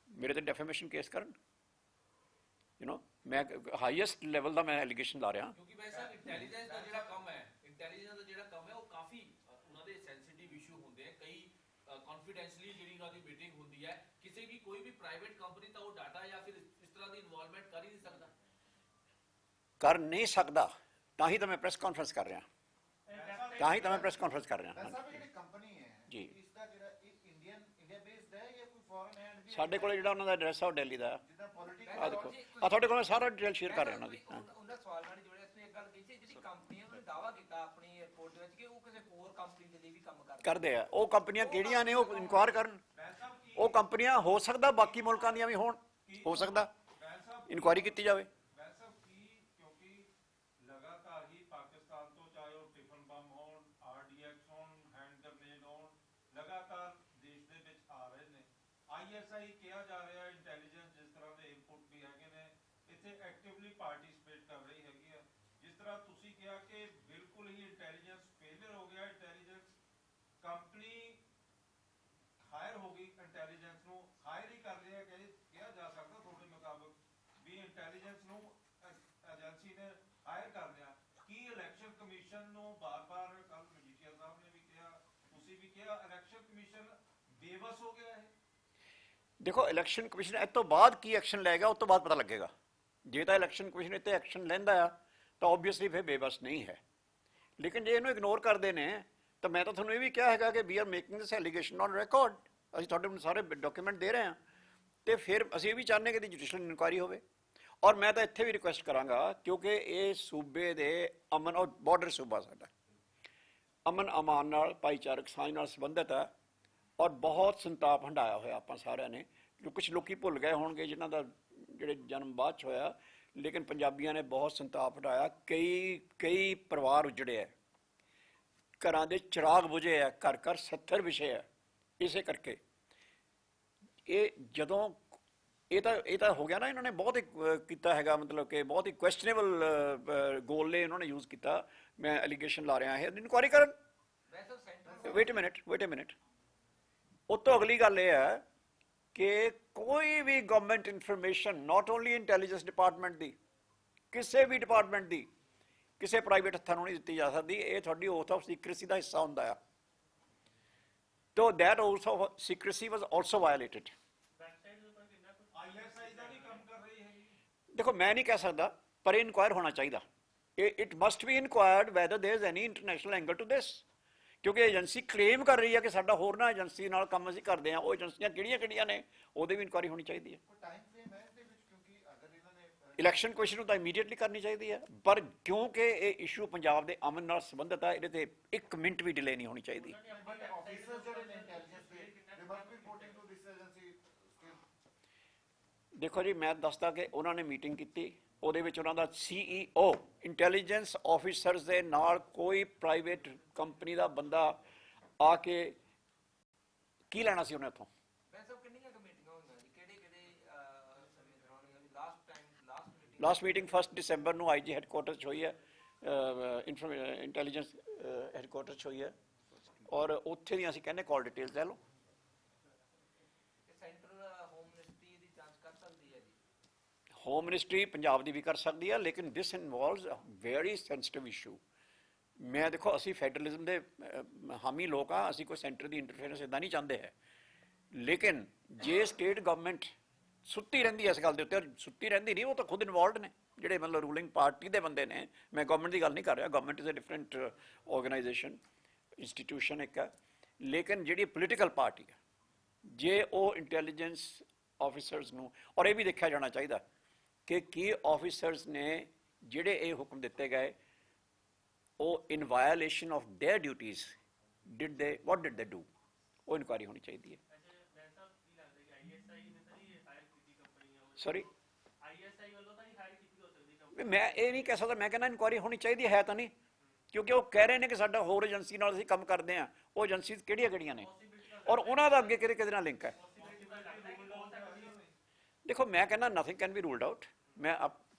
ਮੇਰੇ ਤੇ ਡੈਫੇਮੇਸ਼ਨ ਕੇਸ ਕਰਨ। ਮੈਂ ਹਾਈਐਸਟ ਲੈਵਲ ਦਾ ਮੈਂ ਐਲੀਗੇਸ਼ਨ ਲਾ ਰਿਹਾ। ਕਿਉਂਕਿ ਵੈਸੇ ਇੰਟੈਲੀਜੈਂਸ ਦਾ ਜਿਹੜਾ ਕੰਮ ਹੈ, ਉਹ ਕਾਫੀ ਉਹਨਾਂ ਦੇ ਸੈਂਸਿਟਿਵ ਇਸ਼ੂ ਹੁੰਦੇ ਆ, ਕਈ ਕੌਨਫੀਡੈਂਸ਼ਲੀ ਜਿਹੜੀ ਉਹਨਾਂ ਦੀ ਮੀਟਿੰਗ ਹੁੰਦੀ ਹੈ, ਕਿਸੇ ਵੀ ਕੋਈ ਵੀ ਪ੍ਰਾਈਵੇਟ ਕੰਪਨੀ ਤਾਂ ਉਹ ਡਾਟਾ ਜਾਂ ਫਿਰ ਇਸ ਤਰ੍ਹਾਂ ਦੀ ਇਨਵੋਲਵਮੈਂਟ ਕਰ ਹੀ ਨਹੀਂ ਸਕਦਾ। ਕਰ ਨਹੀਂ ਸਕਦਾ, ਤਾਂ ਹੀ ਤਾਂ ਮੈਂ ਪ੍ਰੈਸ ਕਾਨਫਰੰਸ ਕਰ ਰਿਹਾ, ਤਾਂ ਹੀ ਤਾਂ ਮੈਂ ਪ੍ਰੈਸ ਕਾਨਫਰੰਸ ਕਰ ਰਿਹਾ। ਜੀ ਸਾਡੇ ਕੋਲ ਜਿਹੜਾ ਉਹਨਾਂ ਦਾ ਐਡਰੈਸ ਆ ਉਹ ਦਿੱਲੀ ਦਾ। ਆ ਦੇਖੋ, ਆ ਤੁਹਾਡੇ ਕੋਲ ਮੈਂ ਸਾਰਾ ਡਿਟੇਲ ਸ਼ੇਅਰ ਕਰ ਰਿਹਾ ਉਹਨਾਂ ਦੀ। ਉਹਨਾਂ ਸਵਾਲ ਨਾਲ ਜੁੜਿਆ ਇਸਨੇ ਇੱਕ ਗੱਲ ਕਹੀ ਸੀ, ਜਿਹੜੀ ਕੰਪਨੀ ਉਹਨੇ ਦਾਅਵਾ ਕੀਤਾ ਆਪਣੀ ਰਿਪੋਰਟ ਦੇ ਵਿੱਚ ਕਿ ਉਹ ਕਿਸੇ ਹੋਰ ਕੰਪਨੀ ਦੇ ਲਈ ਵੀ ਕੰਮ ਕਰਦੇ ਆ। ਉਹ ਕੰਪਨੀਆਂ ਕਿਹੜੀਆਂ ਨੇ ਉਹ ਇਨਕੁਆਇਰ ਕਰਨ। ਉਹ ਕੰਪਨੀਆਂ ਹੋ ਸਕਦਾ ਬਾਕੀ ਮੁਲਕਾਂ ਦੀਆਂ ਵੀ ਹੋਣ, ਹੋ ਸਕਦਾ ਇਨਕੁਆਇਰੀ ਕੀਤੀ ਜਾਵੇ। ISI ਕਿਹਾ ਜਾ ਰਿਹਾ, ਇੰਟੈਲੀਜੈਂਸ ਜਿਸ ਤਰ੍ਹਾਂ ਦੇ ਇਨਪੁਟ ਵੀ ਹੈਗੇ ਨੇ ਇੱਥੇ ਐਕਟਿਵਲੀ ਪਾਰਟਿਸਿਪੇਟ ਕਰ ਰਹੀ ਹੈਗੀ ਆ। ਜਿਸ ਤਰ੍ਹਾਂ ਤੁਸੀਂ ਕਿਹਾ ਕਿ ਬਿਲਕੁਲ ਹੀ ਇੰਟੈਲੀਜੈਂਸ ਫੇਲਿਅਰ ਹੋ ਗਿਆ, ਇੰਟੈਲੀਜੈਂਸ ਕੰਪਨੀ ਹਾਇਰ ਹੋ ਗਈ, ਇੰਟੈਲੀਜੈਂਸ ਨੂੰ ਹਾਇਰ ਹੀ ਕਰ ਲਿਆ ਕਿਹਾ ਜਾ ਸਕਦਾ ਤੁਹਾਡੇ ਮੁਤਾਬਕ ਵੀ ਇੰਟੈਲੀਜੈਂਸ ਨੂੰ ਏਜੰਸੀ ਨੇ ਹਾਇਰ ਕਰ ਲਿਆ। ਕੀ ਇਲੈਕਸ਼ਨ ਕਮਿਸ਼ਨ ਨੂੰ ਬਾਰ-ਬਾਰ, ਕੱਲ ਮਜੀਠੀਆ ਸਾਹਿਬ ਨੇ ਵੀ ਕਿਹਾ, ਤੁਸੀਂ ਵੀ ਕਿਹਾ, ਇਲੈਕਸ਼ਨ ਕਮਿਸ਼ਨ ਬੇਵਸ ਹੋ ਗਿਆ ਹੈ? ਦੇਖੋ, ਇਲੈਕਸ਼ਨ ਕਮਿਸ਼ਨ ਇਸ ਤੋਂ ਬਾਅਦ ਕੀ ਐਕਸ਼ਨ ਲਏਗਾ ਉਸ ਤੋਂ ਬਾਅਦ ਪਤਾ ਲੱਗੇਗਾ। ਜੇ ਤਾਂ ਇਲੈਕਸ਼ਨ ਕਮਿਸ਼ਨ ਇੱਥੇ ਐਕਸ਼ਨ ਲੈਂਦਾ ਆ ਤਾਂ ਓਬਵੀਅਸਲੀ ਫਿਰ ਬੇਬਸ ਨਹੀਂ ਹੈ, ਲੇਕਿਨ ਜੇ ਇਹਨੂੰ ਇਗਨੋਰ ਕਰਦੇ ਨੇ ਤਾਂ ਮੈਂ ਤਾਂ ਤੁਹਾਨੂੰ ਇਹ ਵੀ ਕਿਹਾ ਹੈਗਾ ਕਿ we are making this allegation on record. ਅਸੀਂ ਤੁਹਾਡੇ ਨੂੰ ਸਾਰੇ ਡਾਕੂਮੈਂਟ ਦੇ ਰਹੇ ਹਾਂ, ਅਤੇ ਫਿਰ ਅਸੀਂ ਇਹ ਵੀ ਚਾਹੁੰਦੇ ਕਿ ਇਹਦੀ ਜੁਡੀਸ਼ੀਅਲ ਇਨਕੁਆਇਰੀ ਹੋਵੇ। ਔਰ ਮੈਂ ਤਾਂ ਇੱਥੇ ਵੀ ਰਿਕੁਐਸਟ ਕਰਾਂਗਾ, ਕਿਉਂਕਿ ਇਹ ਸੂਬੇ ਦੇ ਅਮਨ ਔਰ ਬਾਰਡਰ ਸੂਬਾ ਸਾਡਾ ਅਮਨ ਅਮਾਨ ਨਾਲ, ਭਾਈਚਾਰਕ ਸਾਂਝ ਨਾਲ ਸੰਬੰਧਿਤ ਹੈ, ਔਰ ਬਹੁਤ ਸੰਤਾਪ ਹੰਢਾਇਆ ਹੋਇਆ ਆਪਾਂ ਸਾਰਿਆਂ ਨੇ। ਜੋ ਕੁਛ ਲੋਕੀ ਭੁੱਲ ਗਏ ਹੋਣਗੇ ਜਿਨ੍ਹਾਂ ਦਾ ਜਿਹੜੇ ਜਨਮ ਬਾਅਦ 'ਚ ਹੋਇਆ, ਲੇਕਿਨ ਪੰਜਾਬੀਆਂ ਨੇ ਬਹੁਤ ਸੰਤਾਪ ਹੰਢਾਇਆ। ਕਈ ਪਰਿਵਾਰ ਉਜੜੇ ਹੈ, ਘਰਾਂ ਦੇ ਚਿਰਾਗ ਬੁਝੇ ਹੈ, ਘਰ 70 ਵਿਛੇ ਹੈ। ਇਸੇ ਕਰਕੇ ਇਹ ਜਦੋਂ ਇਹ ਤਾਂ ਹੋ ਗਿਆ ਨਾ, ਇਹਨਾਂ ਨੇ ਬਹੁਤ ਹੀ ਕੀਤਾ ਹੈਗਾ, ਮਤਲਬ ਕਿ ਬਹੁਤ ਹੀ ਕੁਐਸਚਨੇਬਲ ਗੋਲ ਲਈ ਇਹਨਾਂ ਨੇ ਯੂਜ਼ ਕੀਤਾ। ਮੈਂ ਐਲੀਗੇਸ਼ਨ ਲਾ ਰਿਹਾ ਇਹ ਇਨਕੁਆਇਰੀ ਕਰਨ। Wait a minute. ਉਸ ਤੋਂ ਅਗਲੀ ਗੱਲ ਇਹ ਹੈ ਕਿ ਕੋਈ ਵੀ government information, not only intelligence department ਦੀ, ਕਿਸੇ ਵੀ ਡਿਪਾਰਟਮੈਂਟ ਦੀ ਕਿਸੇ ਪ੍ਰਾਈਵੇਟ ਹੱਥਾਂ ਨੂੰ ਨਹੀਂ ਦਿੱਤੀ ਜਾ ਸਕਦੀ। ਇਹ ਤੁਹਾਡੀ ਓਥ ਆਫ ਸੀਕ੍ਰੇਸੀ ਦਾ ਹਿੱਸਾ ਹੁੰਦਾ ਆ। ਤੋ that also secrecy was also violated. ਦੇਖੋ, ਮੈਂ ਨਹੀਂ ਕਹਿ ਸਕਦਾ, ਪਰ ਇਹ ਇਨਕੁਆਇਰ ਹੋਣਾ ਚਾਹੀਦਾ। It must be inquired whether there is any international angle to this, ਕਿਉਂਕਿ ਏਜੰਸੀ ਕਲੇਮ ਕਰ ਰਹੀ ਹੈ ਕਿ ਸਾਡਾ ਹੋਰ ਨਾ ਏਜੰਸੀ ਨਾਲ ਕੰਮ ਅਸੀਂ ਕਰਦੇ ਹਾਂ। ਉਹ ਏਜੰਸੀਆਂ ਕਿਹੜੀਆਂ ਨੇ ਉਹਦੇ ਵੀ ਇਨਕੁਆਇਰੀ ਹੋਣੀ ਚਾਹੀਦੀ ਹੈ। ਇਲੈਕਸ਼ਨ ਕਮਿਸ਼ਨ ਨੂੰ ਤਾਂ ਇਮੀਡੀਏਟਲੀ ਕਰਨੀ ਚਾਹੀਦੀ ਹੈ, ਪਰ ਕਿਉਂਕਿ ਇਹ ਇਸ਼ੂ ਪੰਜਾਬ ਦੇ ਅਮਨ ਨਾਲ ਸੰਬੰਧਿਤ ਹੈ, ਇਹਦੇ ਤੇ 1 ਮਿੰਟ ਵੀ ਡਿਲੇ ਨਹੀਂ ਹੋਣੀ ਚਾਹੀਦੀ। ਦੇਖੋ ਜੀ, ਮੈਂ ਦੱਸਦਾ ਕਿ ਉਹਨਾਂ ਨੇ ਮੀਟਿੰਗ ਕੀਤੀ, ਉਹਦੇ ਵਿੱਚ ਉਹਨਾਂ ਦਾ CEO ਇੰਟੈਲੀਜੈਂਸ ਆਫਿਸਰਸ ਦੇ ਨਾਲ ਕੋਈ ਪ੍ਰਾਈਵੇਟ ਕੰਪਨੀ ਦਾ ਬੰਦਾ ਆ ਕੇ ਕੀ ਲੈਣਾ ਸੀ ਉਹਨੇ ਉੱਥੋਂ? ਲਾਸਟ ਮੀਟਿੰਗ 1 ਦਸੰਬਰ ਨੂੰ IG ਹੈਡਕੁਆਟਰ 'ਚ ਹੋਈ ਹੈ, ਇੰਟੈਲੀਜੈਂਸ ਹੈਡਕੁਆਟਰ 'ਚ ਹੋਈ ਹੈ, ਔਰ ਉੱਥੇ ਦੀਆਂ ਅਸੀਂ ਕਹਿੰਦੇ ਕਾਲ ਡਿਟੇਲਸ ਲੈ ਲਓ। ਹੋਮ ਮਿਨਿਸਟਰੀ ਪੰਜਾਬ ਦੀ ਵੀ ਕਰ ਸਕਦੀ ਹੈ, ਲੇਕਿਨ this involves a very sensitive issue. ਮੈਂ ਦੇਖੋ, ਅਸੀਂ ਫੈਡਰਲਿਜ਼ਮ ਦੇ ਹਾਮੀ ਲੋਕ ਹਾਂ, ਅਸੀਂ ਕੋਈ ਸੈਂਟਰ ਦੀ ਇੰਟਰਫੇਰੈਂਸ ਇੱਦਾਂ ਨਹੀਂ ਚਾਹੁੰਦੇ ਹੈ, ਲੇਕਿਨ ਜੇ ਸਟੇਟ ਗਵਰਨਮੈਂਟ ਸੁੱਤੀ ਰਹਿੰਦੀ ਹੈ ਇਸ ਗੱਲ ਦੇ ਉੱਤੇ, ਸੁੱਤੀ ਰਹਿੰਦੀ ਨਹੀਂ, ਉਹ ਤਾਂ ਖੁਦ ਇਨਵੋਲਵਡ ਨੇ, ਜਿਹੜੇ ਮਤਲਬ ਰੂਲਿੰਗ ਪਾਰਟੀ ਦੇ ਬੰਦੇ ਨੇ। ਮੈਂ ਗਵਰਨਮੈਂਟ ਦੀ ਗੱਲ ਨਹੀਂ ਕਰ ਰਿਹਾ, government is a different organisation, institution ਇੱਕ ਹੈ, ਲੇਕਿਨ ਜਿਹੜੀ ਪੋਲੀਟੀਕਲ ਪਾਰਟੀ ਹੈ, ਜੇ ਉਹ ਇੰਟੈਲੀਜੈਂਸ ਆਫਿਸਰਸ ਨੂੰ, ਔਰ ਇਹ ਵੀ ਦੇਖਿਆ ਜਾਣਾ ਚਾਹੀਦਾ ਕਿ ਕੀ ਆਫਿਸਰਸ ਨੇ ਜਿਹੜੇ ਇਹ ਹੁਕਮ ਦਿੱਤੇ ਗਏ, ਉਹ in violation of their duties what did they do, ਉਹ ਇਨਕੁਆਇਰੀ ਹੋਣੀ ਚਾਹੀਦੀ ਹੈ। ਸੌਰੀ, ਮੈਂ ਇਹ ਨਹੀਂ ਕਹਿ ਸਕਦਾ, ਮੈਂ ਕਹਿੰਦਾ ਇਨਕੁਆਇਰੀ ਹੋਣੀ ਚਾਹੀਦੀ ਹੈ ਤਾਂ ਨਹੀਂ, ਕਿਉਂਕਿ ਉਹ ਕਹਿ ਰਹੇ ਨੇ ਕਿ ਸਾਡਾ ਹੋਰ ਏਜੰਸੀ ਨਾਲ ਅਸੀਂ ਕੰਮ ਕਰਦੇ ਹਾਂ। ਉਹ ਏਜੰਸੀਜ਼ ਕਿਹੜੀਆਂ ਨੇ, ਔਰ ਉਹਨਾਂ ਦਾ ਅੱਗੇ ਕਿਹਦੇ ਨਾਲ ਲਿੰਕ ਹੈ? ਦੇਖੋ, ਮੈਂ ਕਹਿੰਦਾ nothing can be ruled out,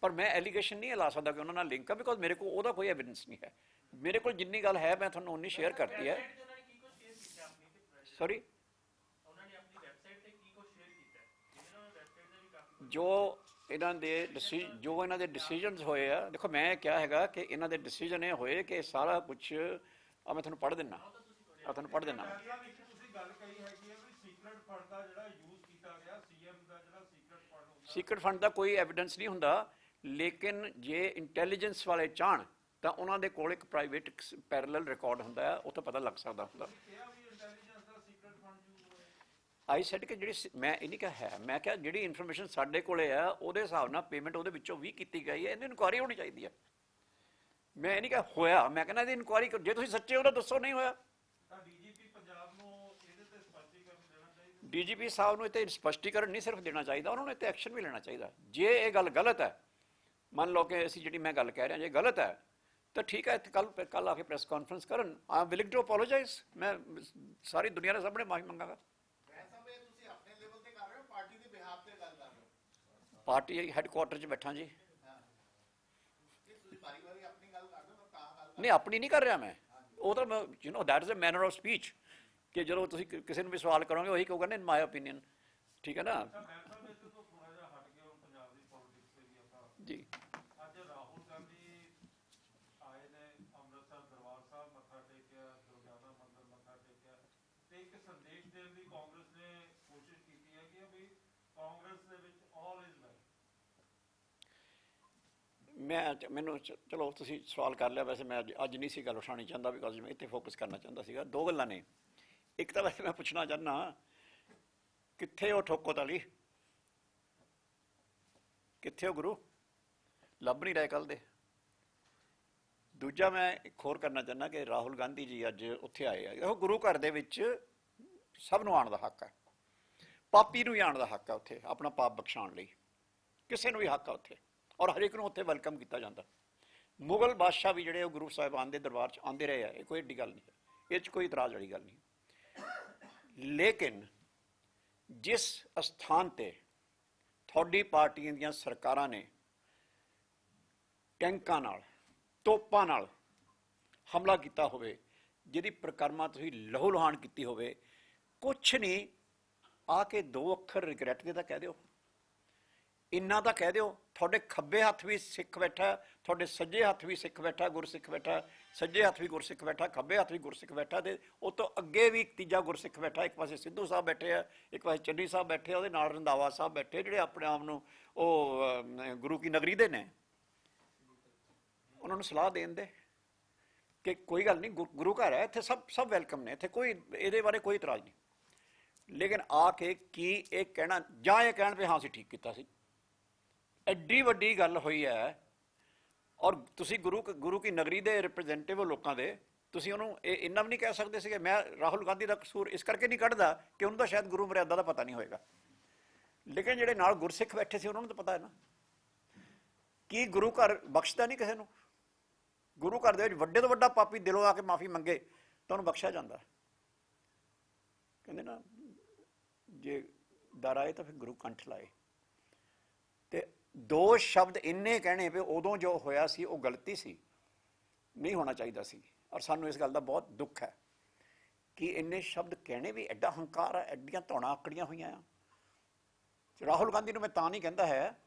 ਪਰ ਮੈਂ ਐਲੀਗੇਸ਼ਨ ਨਹੀਂ ਲਾ ਸਕਦਾ ਕਿ ਉਹਨਾਂ ਨਾਲ ਲਿੰਕ ਹੈ, ਬਿਕੋਜ਼ ਮੇਰੇ ਕੋਲ ਉਹਦਾ ਕੋਈ ਐਵੀਡੈਂਸ ਨਹੀਂ ਹੈ। ਮੇਰੇ ਕੋਲ ਜਿੰਨੀ ਗੱਲ ਹੈ ਮੈਂ ਤੁਹਾਨੂੰ ਉਨੀ ਸ਼ੇਅਰ ਕਰਤੀ ਹੈ। ਸੌਰੀ, ਜੋ ਇਹਨਾਂ ਦੇ ਡਿਸੀਜਨਸ ਹੋਏ ਆ, ਦੇਖੋ ਮੈਂ ਕਿਹਾ ਹੈਗਾ ਕਿ ਇਹਨਾਂ ਦੇ ਡਿਸੀਜਨ ਇਹ ਹੋਏ ਕਿ ਸਾਰਾ ਕੁਛ ਮੈਂ ਤੁਹਾਨੂੰ ਪੜ੍ਹ ਦਿੰਦਾ, ਤੁਹਾਨੂੰ ਪੜ੍ਹ ਦਿੰਦਾ। ਤੁਸੀਂ ਗੱਲ ਕਹੀ ਹੈਗੀ ਹੈ ਵੀ ਸੀਕ੍ਰੇਟ ਫੰਡ ਦਾ ਜਿਹੜਾ ਯੂਜ਼ ਕੀਤਾ ਗਿਆ, CM ਦਾ ਜਿਹੜਾ ਸੀਕ੍ਰੇਟ ਫੰਡ ਹੁੰਦਾ, ਸੀਕ੍ਰੇਟ ਫੰਡ ਦਾ ਕੋਈ ਐਵੀਡੈਂਸ ਨਹੀਂ ਹੁੰਦਾ, ਲੇਕਿਨ ਜੇ ਇੰਟੈਲੀਜੈਂਸ ਵਾਲੇ ਚਾਹਣ ਤਾਂ ਉਹਨਾਂ ਦੇ ਕੋਲ ਇੱਕ ਪ੍ਰਾਈਵੇਟ ਪੈਰਲਲ ਰਿਕਾਰਡ ਹੁੰਦਾ ਹੈ, ਉਹ ਤੋਂ ਪਤਾ ਲੱਗ ਸਕਦਾ ਹੁੰਦਾ। ਆਈ ਸੈਡ ਕਿ ਜਿਹੜੀ, ਮੈਂ ਇਹ ਨਹੀਂ ਕਿਹਾ ਹੈ, ਮੈਂ ਕਿਹਾ ਜਿਹੜੀ ਇਨਫੋਰਮੇਸ਼ਨ ਸਾਡੇ ਕੋਲੇ ਆ ਉਹਦੇ ਹਿਸਾਬ ਨਾਲ ਪੇਮੈਂਟ ਉਹਦੇ ਵਿੱਚੋਂ ਵੀ ਕੀਤੀ ਗਈ ਹੈ, ਇਹਦੀ ਇਨਕੁਆਇਰੀ ਹੋਣੀ ਚਾਹੀਦੀ ਹੈ। ਮੈਂ ਇਹ ਨਹੀਂ ਕਿਹਾ ਹੋਇਆ, ਮੈਂ ਕਹਿੰਦਾ ਇਹਦੀ ਇਨਕੁਆਇਰੀ, ਜੇ ਤੁਸੀਂ ਸੱਚੇ ਹੋ ਤਾਂ ਦੱਸੋ ਨਹੀਂ ਹੋਇਆ। DGP ਪੰਜਾਬ ਨੂੰ ਇਹਦੇ ਤੇ ਸਪਸ਼ਟੀਕਰਨ ਦੇਣਾ ਚਾਹੀਦਾ। DGP ਸਾਹਿਬ ਨੂੰ ਇੱਥੇ ਸਪਸ਼ਟੀਕਰਨ ਨਹੀਂ ਸਿਰਫ ਦੇਣਾ ਚਾਹੀਦਾ, ਉਹਨਾਂ ਨੂੰ ਇੱਥੇ ਐਕਸ਼ਨ ਵੀ ਲੈਣਾ ਚਾਹੀਦਾ। ਜੇ ਇਹ ਗੱਲ ਗਲਤ ਹੈ, ਮੰਨ ਲਓ ਕਿ ਅਸੀਂ ਜਿਹੜੀ ਮੈਂ ਗੱਲ ਕਹਿ ਰਿਹਾ ਜੇ ਗਲਤ ਹੈ, ਤਾਂ ਠੀਕ ਹੈ, ਇੱਥੇ ਕੱਲ ਆ ਕੇ ਪ੍ਰੈਸ ਕਾਨਫਰੰਸ ਕਰਨ, I am willing to apologise, ਮੈਂ ਸਾਰੀ ਦੁਨੀਆ ਦੇ ਸਾਹਮਣੇ ਮਾਫੀ ਮੰਗਾਂਗਾ। ਪਾਰਟੀ ਹੈਡਕੁਆਟਰ 'ਚ ਬੈਠਾ ਜੀ, ਨਹੀਂ ਆਪਣੀ ਨਹੀਂ ਕਰ ਰਿਹਾ ਮੈਂ, ਉਹ ਤਾਂ that is a manner of speech, ਕਿ ਜਦੋਂ ਤੁਸੀਂ ਕਿਸੇ ਨੂੰ ਵੀ ਸਵਾਲ ਕਰੋਗੇ ਉਹੀ ਕਹੂਗਾ ਨਾ ਇਨ ਮਾਈ ਓਪੀਨੀਅਨ, ਠੀਕ ਹੈ ਨਾ ਜੀ। ਅੱਜ ਰਾਹੁਲ ਗਾਂਧੀ ਆਏ ਨੇ ਅੰਮ੍ਰਿਤਸਰ ਦਰਬਾਰ ਸਾਹਿਬ ਮੱਥਾ ਟੇਕਿਆ, ਦੁਰਗਿਆਨਾ ਮੰਦਿਰ ਮੱਥਾ ਟੇਕਿਆ, ਤੇ ਇੱਕ ਸੰਦੇਸ਼ ਦੇਣ ਦੀ ਕਾਂਗਰਸ ਨੇ ਕੋਸ਼ਿਸ਼ ਕੀਤੀ ਹੈ ਕਿ ਵੀ ਕਾਂਗਰਸ ਦੇ ਵਿੱਚ ਆਲ ਇਜ਼ ਵੈਲ। ਮੈਨੂੰ ਚਲੋ ਤੁਸੀਂ ਸਵਾਲ ਕਰ ਲਿਆ, ਵੈਸੇ ਮੈਂ ਅੱਜ ਨਹੀਂ ਸੀ ਗੱਲ ਉਠਾਉਣੀ ਚਾਹੁੰਦਾ, ਬਿਕੋਜ਼ ਮੈਂ ਇੱਥੇ ਫੋਕਸ ਕਰਨਾ ਚਾਹੁੰਦਾ ਸੀਗਾ। ਦੋ ਗੱਲਾਂ ਨੇ, ਇੱਕ ਤਾਂ ਵੈਸੇ ਮੈਂ ਪੁੱਛਣਾ ਚਾਹੁੰਦਾ ਕਿੱਥੇ ਉਹ ਠੋਕੋ ਤਾਲੀ, ਕਿੱਥੇ ਉਹ ਗੁਰੂ, ਲੱਭ ਨਹੀਂ ਰਹੇ ਕੱਲ੍ਹ ਦੇ। ਦੂਜਾ ਮੈਂ ਇੱਕ ਹੋਰ ਕਰਨਾ ਚਾਹੁੰਦਾ ਕਿ ਰਾਹੁਲ ਗਾਂਧੀ ਜੀ ਅੱਜ ਉੱਥੇ ਆਏ ਆ, ਉਹ ਗੁਰੂ ਘਰ ਦੇ ਵਿੱਚ ਸਭ ਨੂੰ ਆਉਣ ਦਾ ਹੱਕ ਹੈ, ਪਾਪੀ ਨੂੰ ਵੀ ਆਉਣ ਦਾ ਹੱਕ ਹੈ ਉੱਥੇ, ਆਪਣਾ ਪਾਪ ਬਖਸ਼ਾਉਣ ਲਈ ਕਿਸੇ ਨੂੰ ਵੀ ਹੱਕ ਹੈ ਉੱਥੇ, ਔਰ ਹਰੇਕ ਨੂੰ ਉੱਥੇ ਵੈਲਕਮ ਕੀਤਾ ਜਾਂਦਾ। ਮੁਗਲ ਬਾਦਸ਼ਾਹ ਵੀ ਜਿਹੜੇ ਉਹ ਗੁਰੂ ਸਾਹਿਬਾਨ ਦੇ ਦਰਬਾਰ 'ਚ ਆਉਂਦੇ ਰਹੇ ਆ, ਇਹ ਕੋਈ ਐਡੀ ਗੱਲ ਨਹੀਂ ਹੈ, ਇਹ 'ਚ ਕੋਈ ਇਤਰਾਜ਼ ਵਾਲੀ ਗੱਲ ਨਹੀਂ। ਲੇਕਿਨ ਜਿਸ ਅਸਥਾਨ 'ਤੇ ਤੁਹਾਡੀ ਪਾਰਟੀਆਂ ਦੀਆਂ ਸਰਕਾਰਾਂ ਨੇ ਟੈਂਕਾਂ ਨਾਲ, ਤੋਪਾਂ ਨਾਲ ਹਮਲਾ ਕੀਤਾ ਹੋਵੇ, ਜਿਹਦੀ ਪ੍ਰਕਰਮਾ ਤੁਸੀਂ ਲਹੂ ਲੁਹਾਨ ਕੀਤੀ ਹੋਵੇ, ਕੁਛ ਨਹੀਂ, ਆ ਕੇ 2 ਅੱਖਰ ਰਿਗਰੈਟ ਦੇ ਤਾਂ ਕਹਿ ਦਿਓ, ਇੰਨਾ ਤਾਂ ਕਹਿ ਦਿਓ। ਤੁਹਾਡੇ ਖੱਬੇ ਹੱਥ ਵੀ ਸਿੱਖ ਬੈਠਾ, ਤੁਹਾਡੇ ਸੱਜੇ ਹੱਥ ਵੀ ਸਿੱਖ ਬੈਠਾ, ਗੁਰਸਿੱਖ ਬੈਠਾ, ਸੱਜੇ ਹੱਥ ਵੀ ਗੁਰਸਿੱਖ ਬੈਠਾ, ਖੱਬੇ ਹੱਥ ਵੀ ਗੁਰਸਿੱਖ ਬੈਠਾ, ਤੇ ਉਹ ਤੋਂ ਅੱਗੇ ਵੀ ਇੱਕ ਤੀਜਾ ਗੁਰਸਿੱਖ ਬੈਠਾ। ਇੱਕ ਪਾਸੇ ਸਿੱਧੂ ਸਾਹਿਬ ਬੈਠੇ ਆ, ਇੱਕ ਪਾਸੇ ਚੰਨੀ ਸਾਹਿਬ ਬੈਠੇ ਆ, ਉਹਦੇ ਨਾਲ ਰੰਧਾਵਾ ਸਾਹਿਬ ਬੈਠੇ, ਜਿਹੜੇ ਆਪਣੇ ਆਪ ਨੂੰ ਉਹ ਗੁਰੂ ਕੀ ਨਗਰੀ ਦੇ ਨੇ। ਉਹਨਾਂ ਨੂੰ ਸਲਾਹ ਦੇਣ ਦੇ ਕਿ ਕੋਈ ਗੱਲ ਨਹੀਂ, ਗੁਰੂ ਘਰ ਹੈ, ਇੱਥੇ ਸਭ ਵੈਲਕਮ ਨੇ, ਇੱਥੇ ਕੋਈ ਇਹਦੇ ਬਾਰੇ ਕੋਈ ਇਤਰਾਜ਼ ਨਹੀਂ। ਲੇਕਿਨ ਆ ਕੇ ਕੀ ਇਹ ਕਹਿਣਾ, ਜਾਂ ਇਹ ਕਹਿਣ ਵੀ ਹਾਂ ਅਸੀਂ ਠੀਕ ਕੀਤਾ ਸੀ, ਐਡੀ ਵੱਡੀ ਗੱਲ ਹੋਈ ਹੈ, ਔਰ ਤੁਸੀਂ ਗੁਰੂ ਕੀ ਨਗਰੀ ਦੇ ਰਿਪਰੈਜ਼ੈਂਟੇਟਿਵ ਲੋਕਾਂ ਦੇ, ਤੁਸੀਂ ਉਹਨੂੰ ਇਹ ਇੰਨਾ ਵੀ ਨਹੀਂ ਕਹਿ ਸਕਦੇ ਸੀਗੇ। ਮੈਂ ਰਾਹੁਲ ਗਾਂਧੀ ਦਾ ਕਸੂਰ ਇਸ ਕਰਕੇ ਨਹੀਂ ਕੱਢਦਾ ਕਿ ਉਹਨੂੰ ਤਾਂ ਸ਼ਾਇਦ ਗੁਰੂ ਮਰਿਆਦਾ ਦਾ ਪਤਾ ਨਹੀਂ ਹੋਏਗਾ, ਲੇਕਿਨ ਜਿਹੜੇ ਨਾਲ ਗੁਰਸਿੱਖ ਬੈਠੇ ਸੀ ਉਹਨਾਂ ਨੂੰ ਤਾਂ ਪਤਾ ਹੈ ਨਾ ਕਿ ਗੁਰੂ ਘਰ ਬਖਸ਼ਦਾ ਨਹੀਂ ਕਿਸੇ ਨੂੰ। ਗੁਰੂ ਘਰ ਦੇ ਵਿੱਚ ਵੱਡੇ ਤੋਂ ਵੱਡਾ ਪਾਪੀ ਦਿਲੋਂ ਆ ਕੇ ਮਾਫੀ ਮੰਗੇ ਤਾਂ ਉਹਨੂੰ ਬਖਸ਼ਿਆ ਜਾਂਦਾ। ਕਹਿੰਦੇ ਨਾ ਜੇ ਦਰ ਆਏ ਤਾਂ ਫਿਰ ਗੁਰੂ ਕੰਠ ਲਾਏ। ਤੇ ਦੋ ਸ਼ਬਦ ਇੰਨੇ ਕਹਿਣੇ ਵੀ ਉਦੋਂ ਜੋ ਹੋਇਆ ਸੀ ਉਹ ਗਲਤੀ ਸੀ, ਨਹੀਂ ਹੋਣਾ ਚਾਹੀਦਾ ਸੀ। ਔਰ ਸਾਨੂੰ ਇਸ ਗੱਲ ਦਾ ਬਹੁਤ ਦੁੱਖ ਹੈ ਕਿ ਇੰਨੇ ਸ਼ਬਦ ਕਹਿਣੇ ਵੀ ਐਡਾ ਹੰਕਾਰ ਆ, ਐਡੀਆਂ ਧੌਣਾਂ ਆਕੜੀਆਂ ਹੋਈਆਂ ਆ। ਰਾਹੁਲ ਗਾਂਧੀ ਨੂੰ ਮੈਂ ਤਾਂ ਨਹੀਂ ਕਹਿੰਦਾ ਹੈ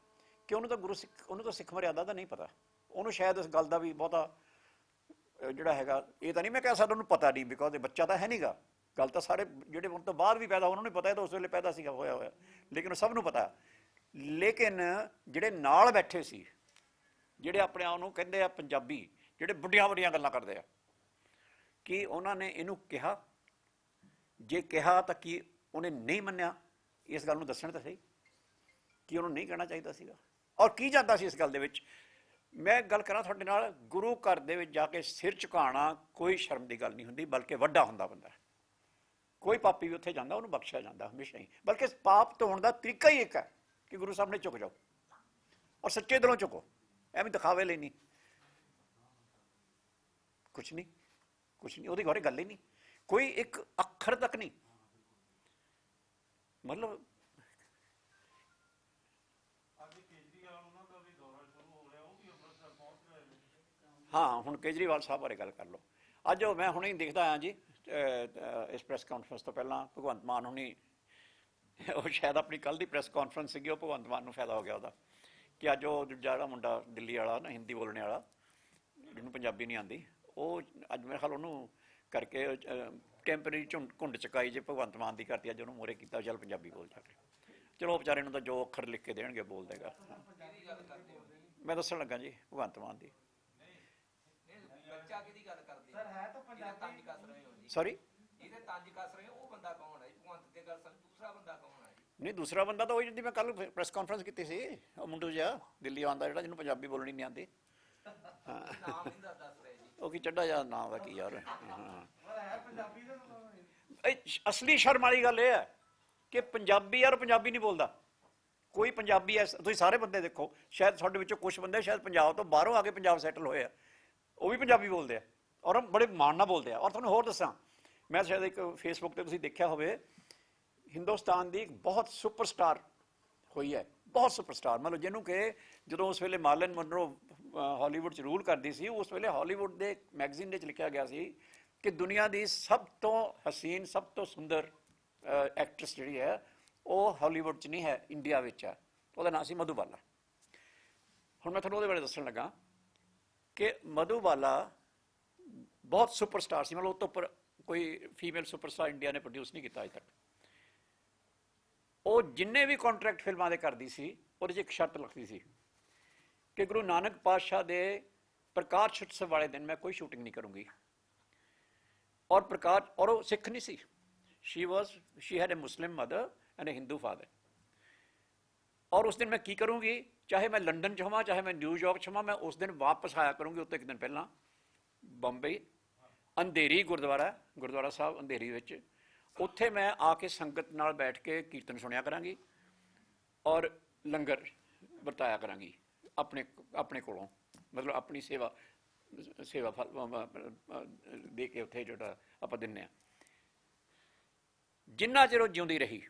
ਕਿ ਉਹਨੂੰ ਤਾਂ ਉਹਨੂੰ ਤਾਂ ਸਿੱਖ ਮਰਿਆਦਾ ਦਾ ਨਹੀਂ ਪਤਾ। ਉਹਨੂੰ ਸ਼ਾਇਦ ਇਸ ਗੱਲ ਦਾ ਵੀ ਬਹੁਤਾ ਜਿਹੜਾ ਹੈਗਾ, ਇਹ ਤਾਂ ਨਹੀਂ ਮੈਂ ਕਹਿ ਸਕਦਾ ਉਹਨੂੰ ਪਤਾ ਨਹੀਂ, ਬਿਕੋਜ਼ ਇਹ ਬੱਚਾ ਤਾਂ ਹੈ ਨਹੀਂਗਾ। ਗੱਲ ਤਾਂ ਸਾਰੇ ਜਿਹੜੇ ਹੁਣ ਤੋਂ ਬਾਅਦ ਵੀ ਪੈਦਾ ਉਹਨਾਂ ਨੂੰ ਪਤਾ ਹੈ, ਤਾਂ ਉਸ ਵੇਲੇ ਪੈਦਾ ਸੀਗਾ ਹੋਇਆ, ਲੇਕਿਨ ਉਹ ਸਭ ਨੂੰ ਪਤਾ। ਲੇਕਿਨ ਜਿਹੜੇ ਨਾਲ ਬੈਠੇ ਸੀ, ਜਿਹੜੇ ਆਪਣੇ ਆਪ ਨੂੰ ਕਹਿੰਦੇ ਆ ਪੰਜਾਬੀ, ਜਿਹੜੇ ਵੱਡੀਆਂ ਵੱਡੀਆਂ ਗੱਲਾਂ ਕਰਦੇ ਆ, ਕਿ ਉਹਨਾਂ ਨੇ ਇਹਨੂੰ ਕਿਹਾ? ਜੇ ਕਿਹਾ ਤਾਂ ਕੀ ਉਹਨੇ ਨਹੀਂ ਮੰਨਿਆ? ਇਸ ਗੱਲ ਨੂੰ ਦੱਸਣ ਤਾਂ ਸਹੀ ਕਿ ਉਹਨੂੰ ਨਹੀਂ ਕਹਿਣਾ ਚਾਹੀਦਾ ਸੀਗਾ। ਔਰ ਕੀ ਜਾਂਦਾ ਸੀ ਇਸ ਗੱਲ ਦੇ ਵਿੱਚ? ਮੈਂ ਗੱਲ ਕਰਾਂ ਤੁਹਾਡੇ ਨਾਲ, ਗੁਰੂ ਘਰ ਦੇ ਵਿੱਚ ਜਾ ਕੇ ਸਿਰ ਝੁਕਾਉਣਾ ਕੋਈ ਸ਼ਰਮ ਦੀ ਗੱਲ ਨਹੀਂ ਹੁੰਦੀ, ਬਲਕਿ ਵੱਡਾ ਹੁੰਦਾ ਬੰਦਾ। ਕੋਈ ਪਾਪੀ ਵੀ ਉੱਥੇ ਜਾਂਦਾ ਉਹਨੂੰ ਬਖਸ਼ਿਆ ਜਾਂਦਾ ਹਮੇਸ਼ਾ ਹੀ। ਬਲਕਿ ਪਾਪ ਧੋਣ ਦਾ ਤਰੀਕਾ ਹੀ ਇੱਕ ਹੈ ਕਿ ਗੁਰੂ ਸਾਹਮਣੇ ਝੁਕ ਜਾਓ ਔਰ ਸੱਚੇ ਦਿਲੋਂ ਝੁਕੋ, ਐਵੇਂ ਦਿਖਾਵੇ ਲਈ ਨਹੀਂ। ਕੁਛ ਨਹੀਂ, ਕੁਛ ਨਹੀਂ, ਉਹਦੇ ਘਰੇ ਗੱਲ ਹੀ ਨਹੀਂ, ਕੋਈ ਇੱਕ ਅੱਖਰ ਤੱਕ ਨਹੀਂ। ਮਤਲਬ ਹਾਂ, ਹੁਣ ਕੇਜਰੀਵਾਲ ਸਾਹਿਬ ਬਾਰੇ ਗੱਲ ਕਰ ਲਓ। ਅੱਜ ਮੈਂ ਹੁਣੇ ਹੀ ਦੇਖਦਾ ਹਾਂ ਜੀ, ਇਸ ਪ੍ਰੈਸ ਕਾਨਫਰੰਸ ਤੋਂ ਪਹਿਲਾਂ ਭਗਵੰਤ ਮਾਨ ਹੁਣੀ, ਉਹ ਸ਼ਾਇਦ ਆਪਣੀ ਕੱਲ੍ਹ ਦੀ ਪ੍ਰੈਸ ਕਾਨਫਰੰਸ ਸੀਗੀ, ਉਹ ਭਗਵੰਤ ਮਾਨ ਨੂੰ ਫਾਇਦਾ ਹੋ ਗਿਆ ਉਹਦਾ, ਕਿ ਅੱਜ ਉਹ ਜਿਹੜਾ ਮੁੰਡਾ ਦਿੱਲੀ ਵਾਲਾ ਨਾ, ਹਿੰਦੀ ਬੋਲਣੇ ਵਾਲਾ, ਜਿਹਨੂੰ ਪੰਜਾਬੀ ਨਹੀਂ ਆਉਂਦੀ, ਉਹ ਅੱਜ ਮੇਰੇ ਖਿਆਲ ਉਹਨੂੰ ਕਰਕੇ ਟੈਂਪਰੇਰੀ ਘੁੰਡ ਚੁਕਾਈ ਜੇ ਭਗਵੰਤ ਮਾਨ ਦੀ ਕਰਤੀ, ਅੱਜ ਉਹਨੂੰ ਮੂਹਰੇ ਕੀਤਾ ਚੱਲ ਪੰਜਾਬੀ ਬੋਲ ਜਾ ਕੇ। ਚਲੋ ਵਿਚਾਰੇ ਨੂੰ ਤਾਂ ਜੋ ਅੱਖਰ ਲਿਖ ਕੇ ਦੇਣਗੇ ਬੋਲ ਦੇਗਾ। ਮੈਂ ਦੱਸਣ ਲੱਗਾ ਜੀ ਭਗਵੰਤ ਮਾਨ ਦੀ। ਸੌਰੀ, ਨਹੀਂ ਦੂਸਰਾ ਬੰਦਾ ਤਾਂ ਉਹੀ ਜਿਹਦੀ ਮੈਂ ਕੱਲ ਪ੍ਰੈਸ ਕਾਨਫਰੰਸ ਕੀਤੀ ਸੀ, ਉਹ ਮੁੰਡਾ ਜਿਹਾ ਦਿੱਲੀ ਆਉਂਦਾ ਜਿਹੜਾ ਜਿਹਨੂੰ ਪੰਜਾਬੀ ਬੋਲਣੀ ਨਹੀਂ ਆਉਂਦੀ। ਉਹ ਕੀ ਚੱਡਾ ਜਿਹਾ ਨਾਮ ਦਾ ਕੀ ਯਾਰ। ਅਸਲੀ ਸ਼ਰਮ ਵਾਲੀ ਗੱਲ ਇਹ ਹੈ ਕਿ ਪੰਜਾਬੀ ਯਾਰ ਪੰਜਾਬੀ ਨਹੀਂ ਬੋਲਦਾ ਕੋਈ। ਪੰਜਾਬੀ ਐ, ਤੁਸੀਂ ਸਾਰੇ ਬੰਦੇ ਦੇਖੋ, ਸ਼ਾਇਦ ਤੁਹਾਡੇ ਵਿੱਚੋਂ ਕੁਛ ਬੰਦੇ ਸ਼ਾਇਦ ਪੰਜਾਬ ਤੋਂ ਬਾਹਰੋਂ ਆ ਕੇ ਪੰਜਾਬ ਸੈਟਲ ਹੋਏ ਆ, ਉਹ ਵੀ ਪੰਜਾਬੀ ਬੋਲਦੇ ਆ ਔਰ ਬੜੇ ਮਾਣ ਨਾਲ ਬੋਲਦੇ ਆ। ਔਰ ਤੁਹਾਨੂੰ ਹੋਰ ਦੱਸਾਂ, ਮੈਂ ਸ਼ਾਇਦ ਇੱਕ ਫੇਸਬੁੱਕ 'ਤੇ ਤੁਸੀਂ ਦੇਖਿਆ ਹੋਵੇ, ਹਿੰਦੁਸਤਾਨ ਦੀ ਇੱਕ ਬਹੁਤ ਸੁਪਰਸਟਾਰ ਹੋਈ ਹੈ, ਬਹੁਤ ਸੁਪਰਸਟਾਰ, ਮਤਲਬ ਜਿਹਨੂੰ ਕਿ ਜਦੋਂ ਉਸ ਵੇਲੇ ਮਾਰਲਨ ਮਨਰੋ ਹਾਲੀਵੁੱਡ 'ਚ ਰੂਲ ਕਰਦੀ ਸੀ, ਉਸ ਵੇਲੇ ਹਾਲੀਵੁੱਡ ਦੇ ਮੈਗਜ਼ੀਨ ਦੇ 'ਚ ਲਿਖਿਆ ਗਿਆ ਸੀ ਕਿ ਦੁਨੀਆ ਦੀ ਸਭ ਤੋਂ ਹਸੀਨ, ਸਭ ਤੋਂ ਸੁੰਦਰ ਐਕਟਰੈਸ ਜਿਹੜੀ ਹੈ ਉਹ ਹਾਲੀਵੁੱਡ 'ਚ ਨਹੀਂ ਹੈ, ਇੰਡੀਆ ਵਿੱਚ ਹੈ। ਉਹਦਾ ਨਾਂ ਸੀ ਮਧੂਬਾਲਾ। ਹੁਣ ਮੈਂ ਤੁਹਾਨੂੰ ਉਹਦੇ ਬਾਰੇ ਦੱਸਣ ਲੱਗਾ ਕਿ ਮਧੂਬਾਲਾ ਬਹੁਤ ਸੁਪਰਸਟਾਰ ਸੀ, ਮਤਲਬ ਉਹ ਤੋਂ ਉੱਪਰ ਕੋਈ ਫੀਮੇਲ ਸੁਪਰਸਟਾਰ ਇੰਡੀਆ ਨੇ ਪ੍ਰੋਡਿਊਸ ਨਹੀਂ ਕੀਤਾ ਅਜੇ ਤੱਕ। ਉਹ ਜਿੰਨੇ ਵੀ ਕੰਟਰੈਕਟ ਫਿਲਮਾਂ ਦੇ ਕਰਦੀ ਸੀ, ਉਹਦੇ 'ਚ ਇੱਕ ਸ਼ਰਤ ਲਿਖਦੀ ਸੀ ਕਿ ਗੁਰੂ ਨਾਨਕ ਪਾਤਸ਼ਾਹ ਦੇ ਪ੍ਰਕਾਸ਼ ਉਤਸਵ ਵਾਲੇ ਦਿਨ ਮੈਂ ਕੋਈ ਸ਼ੂਟਿੰਗ ਨਹੀਂ ਕਰੂੰਗੀ। ਔਰ ਉਹ ਸਿੱਖ ਨਹੀਂ ਸੀ, she had a Muslim mother and a Hindu father। ਔਰ ਉਸ ਦਿਨ ਮੈਂ ਕੀ ਕਰੂੰਗੀ, ਚਾਹੇ ਮੈਂ ਲੰਡਨ 'ਚ ਹੋਵਾਂ, ਚਾਹੇ ਮੈਂ ਨਿਊਯਾਰਕ 'ਚ ਹੋਵਾਂ, ਮੈਂ ਉਸ ਦਿਨ ਵਾਪਸ ਆਇਆ ਕਰੂੰਗੀ ਉੱਤੇ ਇੱਕ ਦਿਨ ਪਹਿਲਾਂ ਬੰਬਈ। ਅੰਧੇਰੀ ਗੁਰਦੁਆਰਾ ਸਾਹਿਬ ਅੰਧੇਰੀ ਵਿੱਚ, ਉੱਥੇ ਮੈਂ ਆ ਕੇ ਸੰਗਤ ਨਾਲ ਬੈਠ ਕੇ ਕੀਰਤਨ ਸੁਣਿਆ ਕਰਾਂਗੀ ਔਰ ਲੰਗਰ ਵਰਤਾਇਆ ਕਰਾਂਗੀ ਆਪਣੇ ਕੋਲੋਂ, ਮਤਲਬ ਆਪਣੀ ਸੇਵਾ ਦੇ ਕੇ ਉੱਥੇ ਜਿਹੜਾ ਆਪਾਂ ਦਿੰਦੇ ਹਾਂ। ਜਿੰਨਾ ਚਿਰ ਉਹ ਜਿਉਂਦੀ ਰਹੀ,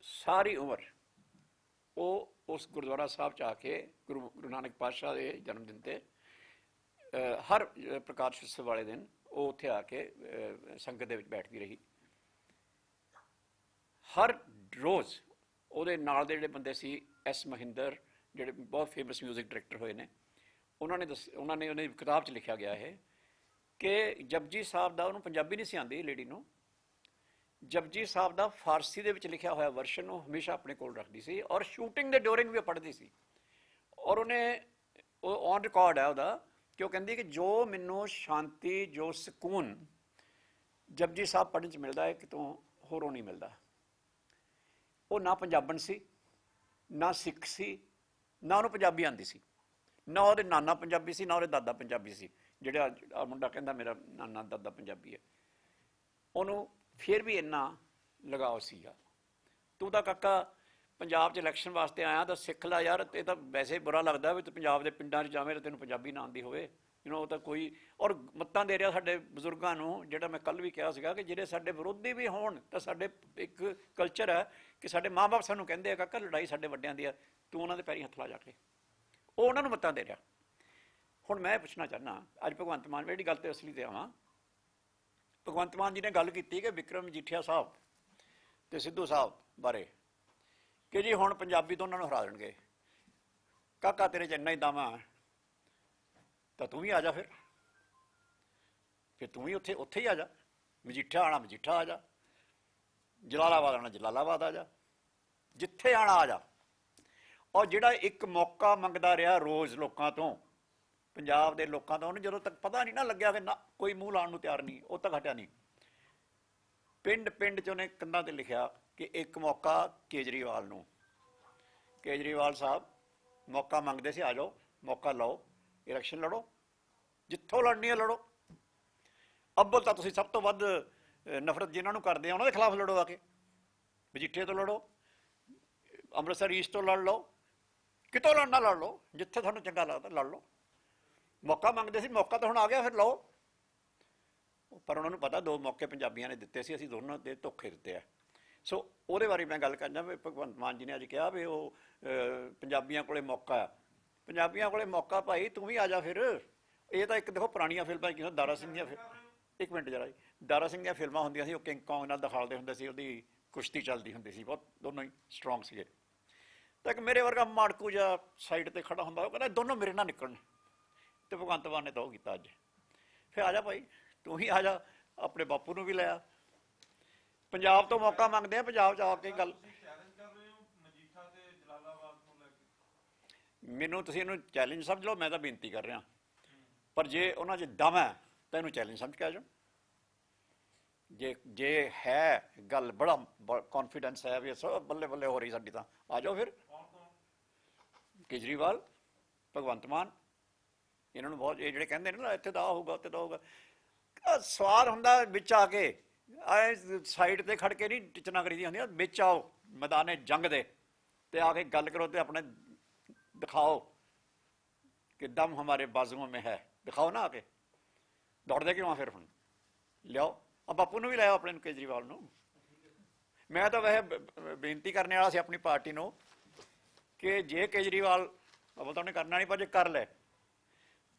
ਸਾਰੀ ਉਮਰ ਉਹ ਉਸ ਗੁਰਦੁਆਰਾ ਸਾਹਿਬ 'ਚ ਆ ਕੇ ਗੁਰੂ ਨਾਨਕ ਪਾਤਸ਼ਾਹ ਦੇ ਜਨਮ ਦਿਨ 'ਤੇ ਹਰ ਪ੍ਰਕਾਸ਼ ਉਤਸਵ ਵਾਲੇ ਦਿਨ ਉਹ ਉੱਥੇ ਆ ਕੇ ਸੰਗਤ ਦੇ ਵਿੱਚ ਬੈਠਦੀ ਰਹੀ। ਹਰ ਰੋਜ਼ ਉਹਦੇ ਨਾਲ ਦੇ ਜਿਹੜੇ ਬੰਦੇ ਸੀ, ਐਸ ਮਹਿੰਦਰ, ਜਿਹੜੇ ਬਹੁਤ ਫੇਮਸ ਮਿਊਜ਼ਿਕ ਡਾਇਰੈਕਟਰ ਹੋਏ ਨੇ, ਉਹਨਾਂ ਨੇ ਕਿਤਾਬ 'ਚ ਲਿਖਿਆ ਗਿਆ ਹੈ ਕਿ ਜਪਜੀ ਸਾਹਿਬ ਦਾ, ਉਹਨੂੰ ਪੰਜਾਬੀ ਨਹੀਂ ਸੀ ਆਉਂਦੀ ਲੇਡੀ ਨੂੰ, ਜਪਜੀ ਸਾਹਿਬ ਦਾ ਫਾਰਸੀ ਦੇ ਵਿੱਚ ਲਿਖਿਆ ਹੋਇਆ ਵਰਸ਼ਨ ਉਹ ਹਮੇਸ਼ਾ ਆਪਣੇ ਕੋਲ ਰੱਖਦੀ ਸੀ ਔਰ ਸ਼ੂਟਿੰਗ ਦੇ ਡਿਊਰਿੰਗ ਵੀ ਪੜ੍ਹਦੀ ਸੀ। ਔਰ ਉਹ ਔਨ ਰਿਕਾਰਡ ਹੈ ਉਹਦਾ ਕਿ ਉਹ ਕਹਿੰਦੀ ਕਿ ਜੋ ਮੈਨੂੰ ਸ਼ਾਂਤੀ, ਜੋ ਸਕੂਨ ਜਪਜੀ ਸਾਹਿਬ ਪੜ੍ਹਨ 'ਚ ਮਿਲਦਾ ਹੈ ਕਿਤੋਂ ਹੋਰੋਂ ਨਹੀਂ ਮਿਲਦਾ। ਉਹ ਨਾ ਪੰਜਾਬਣ ਸੀ, ਨਾ ਸਿੱਖ ਸੀ, ਨਾ ਉਹਨੂੰ ਪੰਜਾਬੀ ਆਉਂਦੀ ਸੀ, ਨਾ ਉਹਦੇ ਨਾਨਾ ਪੰਜਾਬੀ ਸੀ, ਨਾ ਉਹਦੇ ਦਾਦਾ ਪੰਜਾਬੀ ਸੀ। ਜਿਹੜਾ ਮੁੰਡਾ ਕਹਿੰਦਾ ਮੇਰਾ ਨਾਨਾ ਦਾਦਾ ਪੰਜਾਬੀ ਹੈ, ਉਹਨੂੰ ਫਿਰ ਵੀ ਇੰਨਾ ਲਗਾਓ ਸੀਗਾ। ਤੂੰ ਤਾਂ ਕਾਕਾ ਪੰਜਾਬ 'ਚ ਇਲੈਕਸ਼ਨ ਵਾਸਤੇ ਆਇਆ ਤਾਂ ਸਿੱਖ ਲੈ ਯਾਰ, ਇਹ ਤਾਂ ਵੈਸੇ ਬੁਰਾ ਲੱਗਦਾ ਵੀ ਤੂੰ ਪੰਜਾਬ ਦੇ ਪਿੰਡਾਂ 'ਚ ਜਾਵੇਂ ਤਾਂ ਤੈਨੂੰ ਪੰਜਾਬੀ ਨਾ ਆਉਂਦੀ ਹੋਵੇ। ਉਹ ਤਾਂ ਕੋਈ ਔਰ ਮੱਤਾਂ ਦੇ ਰਿਹਾ ਸਾਡੇ ਬਜ਼ੁਰਗਾਂ ਨੂੰ, ਜਿਹੜਾ ਮੈਂ ਕੱਲ੍ਹ ਵੀ ਕਿਹਾ ਸੀਗਾ ਕਿ ਜਿਹੜੇ ਸਾਡੇ ਵਿਰੋਧੀ ਵੀ ਹੋਣ ਤਾਂ ਸਾਡੇ ਇੱਕ ਕਲਚਰ ਹੈ ਕਿ ਸਾਡੇ ਮਾਂ-ਬਾਪ ਸਾਨੂੰ ਕਹਿੰਦੇ ਆ ਕਾਕਾ ਲੜਾਈ ਸਾਡੇ ਵੱਡਿਆਂ ਦੀ ਆ, ਤੂੰ ਉਹਨਾਂ ਦੇ ਪੈਰੀਂ ਹੱਥ ਲਾ ਜਾ ਕੇ, ਉਹ ਉਹਨਾਂ ਨੂੰ ਮੱਤਾਂ ਦੇ ਰਿਹਾ। ਹੁਣ ਮੈਂ ਪੁੱਛਣਾ ਚਾਹੁੰਦਾ, ਅੱਜ ਭਗਵੰਤ ਮਾਨ, ਜਿਹੜੀ ਗੱਲ ਤੇ ਅਸਲੀ ਤੇ ਆਵਾਂ, ਭਗਵੰਤ ਮਾਨ ਜੀ ਨੇ ਗੱਲ ਕੀਤੀ ਕਿ ਵਿਕਰਮ ਮਜੀਠੀਆ ਸਾਹਿਬ ਤੇ ਸਿੱਧੂ ਸਾਹਿਬ ਬਾਰੇ ਕਿ ਜੀ ਹੁਣ ਪੰਜਾਬੀ ਤੋਂ ਉਹਨਾਂ ਨੂੰ ਹਰਾ ਦੇਣਗੇ। ਕਾਕਾ ਤੇਰੇ 'ਚ ਇੰਨਾ ਹੀ ਦਮ ਆ ਤਾਂ ਤੂੰ ਵੀ ਆ ਜਾ, ਫਿਰ ਤੂੰ ਵੀ ਉੱਥੇ ਹੀ ਆ ਜਾ, ਮਜੀਠਾ ਆਣਾ ਮਜੀਠਾ ਆ ਜਾ, ਜਲਾਲਾਬਾਦ ਆਣਾ ਜਲਾਲਾਬਾਦ ਆ ਜਾ, ਜਿੱਥੇ ਆਣਾ ਆ ਜਾ। ਔਰ ਜਿਹੜਾ ਇੱਕ ਮੌਕਾ ਮੰਗਦਾ ਰਿਹਾ ਰੋਜ਼ ਲੋਕਾਂ ਤੋਂ, ਪੰਜਾਬ ਦੇ ਲੋਕਾਂ ਤੋਂ, ਉਹਨੂੰ ਜਦੋਂ ਤੱਕ ਪਤਾ ਨਹੀਂ ਨਾ ਲੱਗਿਆ ਕਿ ਨਾ ਕੋਈ ਮੂੰਹ ਲਾਉਣ ਨੂੰ ਤਿਆਰ ਨਹੀਂ, ਉਹ ਤੱਕ ਹਟਿਆ ਨਹੀਂ। ਪਿੰਡ ਪਿੰਡ 'ਚ ਉਹਨੇ ਕੰਧਾਂ ਤੇ ਲਿਖਿਆ ਕਿ ਇੱਕ ਮੌਕਾ ਕੇਜਰੀਵਾਲ ਨੂੰ। ਕੇਜਰੀਵਾਲ ਸਾਹਿਬ ਮੌਕਾ ਮੰਗਦੇ ਸੀ, ਆ ਜਾਓ ਮੌਕਾ ਲਓ, ਇਲੈਕਸ਼ਨ ਲੜੋ, ਜਿੱਥੋਂ ਲੜਨੀ ਹੈ ਲੜੋ। ਅੱਬਲ ਤਾਂ ਤੁਸੀਂ ਸਭ ਤੋਂ ਵੱਧ ਨਫ਼ਰਤ ਜਿਨ੍ਹਾਂ ਨੂੰ ਕਰਦੇ ਆ ਉਹਨਾਂ ਦੇ ਖਿਲਾਫ ਲੜੋ, ਆ ਕੇ ਮਜੀਠੇ ਤੋਂ ਲੜੋ, ਅੰਮ੍ਰਿਤਸਰ ਈਸਟ ਤੋਂ ਲੜ ਲਓ, ਕਿਤੋਂ ਲੜਨਾ ਲੜ ਲਓ, ਜਿੱਥੇ ਤੁਹਾਨੂੰ ਚੰਗਾ ਲੱਗਦਾ ਲੜ ਲਓ। ਮੌਕਾ ਮੰਗਦੇ ਸੀ, ਮੌਕਾ ਤਾਂ ਹੁਣ ਆ ਗਿਆ, ਫਿਰ ਲਓ। ਪਰ ਉਹਨਾਂ ਨੂੰ ਪਤਾ 2 ਮੌਕੇ ਪੰਜਾਬੀਆਂ ਨੇ ਦਿੱਤੇ ਸੀ, ਅਸੀਂ ਦੋਨਾਂ ਦੇ ਧੋਖੇ ਦਿੱਤੇ ਆ। ਸੋ ਉਹਦੇ ਬਾਰੇ ਮੈਂ ਗੱਲ ਕਰਨਾ ਵੀ ਭਗਵੰਤ ਮਾਨ ਜੀ ਨੇ ਅੱਜ ਕਿਹਾ ਵੀ ਉਹ ਪੰਜਾਬੀਆਂ ਕੋਲੇ ਮੌਕਾ ਆ। ਪੰਜਾਬੀਆਂ ਕੋਲੇ ਮੌਕਾ ਭਾਈ, ਤੂੰ ਵੀ ਆ ਜਾ ਫਿਰ। ਇਹ ਤਾਂ ਇੱਕ ਦੇਖੋ ਪੁਰਾਣੀਆਂ ਫਿਲਮਾਂ ਕਿ ਦਾਰਾ ਸਿੰਘ ਦੀਆਂ, ਇੱਕ ਮਿੰਟ ਜਰਾ ਜੀ, ਦਾਰਾ ਸਿੰਘ ਦੀਆਂ ਫਿਲਮਾਂ ਹੁੰਦੀਆਂ ਸੀ, ਉਹ ਕਿੰਗ ਕੌਂਗ ਨਾਲ ਦਿਖਾਲਦੇ ਹੁੰਦੇ ਸੀ, ਉਹਦੀ ਕੁਸ਼ਤੀ ਚੱਲਦੀ ਹੁੰਦੀ ਸੀ, ਬਹੁਤ ਦੋਨੋਂ ਹੀ ਸਟਰੋਂਗ ਸੀਗੇ। ਤਾਂ ਇੱਕ ਮੇਰੇ ਵਰਗਾ ਮਾੜਕੂ ਜਾਂ ਸਾਈਡ ਤੇ ਖੜਾ ਹੁੰਦਾ, ਉਹ ਕਹਿੰਦਾ ਦੋਨੋਂ ਮੇਰੇ ਨਾਲ ਨਿਕਲਣ, ਤੇ ਭਗਵੰਤ ਮਾਨ ਨੇ ਤਾਂ ਉਹ ਕੀਤਾ ਅੱਜ। ਫਿਰ ਆ ਜਾ ਭਾਈ, ਤੂੰ ਹੀ ਆ ਜਾ, ਆਪਣੇ ਬਾਪੂ ਨੂੰ ਵੀ ਲੈ ਆ। ਪੰਜਾਬ ਤੋਂ ਮੌਕਾ ਮੰਗਦੇ ਆ, ਪੰਜਾਬ 'ਚ ਆ ਕੇ ਗੱਲ। ਮੈਨੂੰ ਤੁਸੀਂ ਇਹਨੂੰ ਚੈਲੰਜ ਸਮਝ ਲਓ, ਮੈਂ ਤਾਂ ਬੇਨਤੀ ਕਰ ਰਿਹਾ, ਪਰ ਜੇ ਉਹਨਾਂ 'ਚ ਦਮ ਹੈ ਤਾਂ ਇਹਨੂੰ ਚੈਲੰਜ ਸਮਝ ਕੇ ਆ ਜਾਓ। ਜੇ ਹੈ ਗੱਲ, ਬੜਾ ਕੌਨਫੀਡੈਂਸ ਹੈ ਵੀ ਸਭ ਬੱਲੇ ਬੱਲੇ ਹੋ ਰਹੀ ਸਾਡੀ, ਤਾਂ ਆ ਜਾਓ ਫਿਰ। ਕੇਜਰੀਵਾਲ, ਭਗਵੰਤ ਮਾਨ, ਇਹਨਾਂ ਨੂੰ ਬਹੁਤ, ਇਹ ਜਿਹੜੇ ਕਹਿੰਦੇ ਨੇ ਨਾ ਇੱਥੇ ਤਾਂ ਹੋਊਗਾ ਉੱਥੇ ਤਾਂ ਹੋਊਗਾ, ਸਵਾਲ ਹੁੰਦਾ ਵਿੱਚ ਆ ਕੇ, ਸਾਈਡ ਤੇ ਖੜ ਕੇ ਨਹੀਂ ਟਿਚਣਾ ਕਰੀਦੀਆਂ ਹੁੰਦੀਆਂ, ਵਿੱਚ ਆਓ ਮੈਦਾਨੇ ਜੰਗ ਦੇ ਤੇ ਆ ਕੇ ਗੱਲ ਕਰੋ ਤੇ ਆਪਣੇ ਦਿਖਾਓ ਕਿ ਦਮ ਹਮਾਰੇ ਬਾਜ਼ੂਆਂ ਮੇਂ ਹੈ, ਦਿਖਾਓ ਨਾ ਆ ਕੇ। ਦੌੜਦੇ ਕਿਉਂ ਆ ਫਿਰ? ਹੁਣ ਲਿਆਓ, ਆ ਬਾਪੂ ਨੂੰ ਵੀ ਲਿਆਓ, ਆਪਣੇ ਨੂੰ, ਕੇਜਰੀਵਾਲ ਨੂੰ। ਮੈਂ ਤਾਂ ਵੈਸੇ ਬੇਨਤੀ ਕਰਨੇ ਵਾਲਾ ਸੀ ਆਪਣੀ ਪਾਰਟੀ ਨੂੰ ਕਿ ਜੇ ਕੇਜਰੀਵਾਲ ਤਾਂ ਉਹਨੇ ਕਰਨਾ ਨਹੀਂ, ਪਰ ਜੇ ਕਰ ਲੈ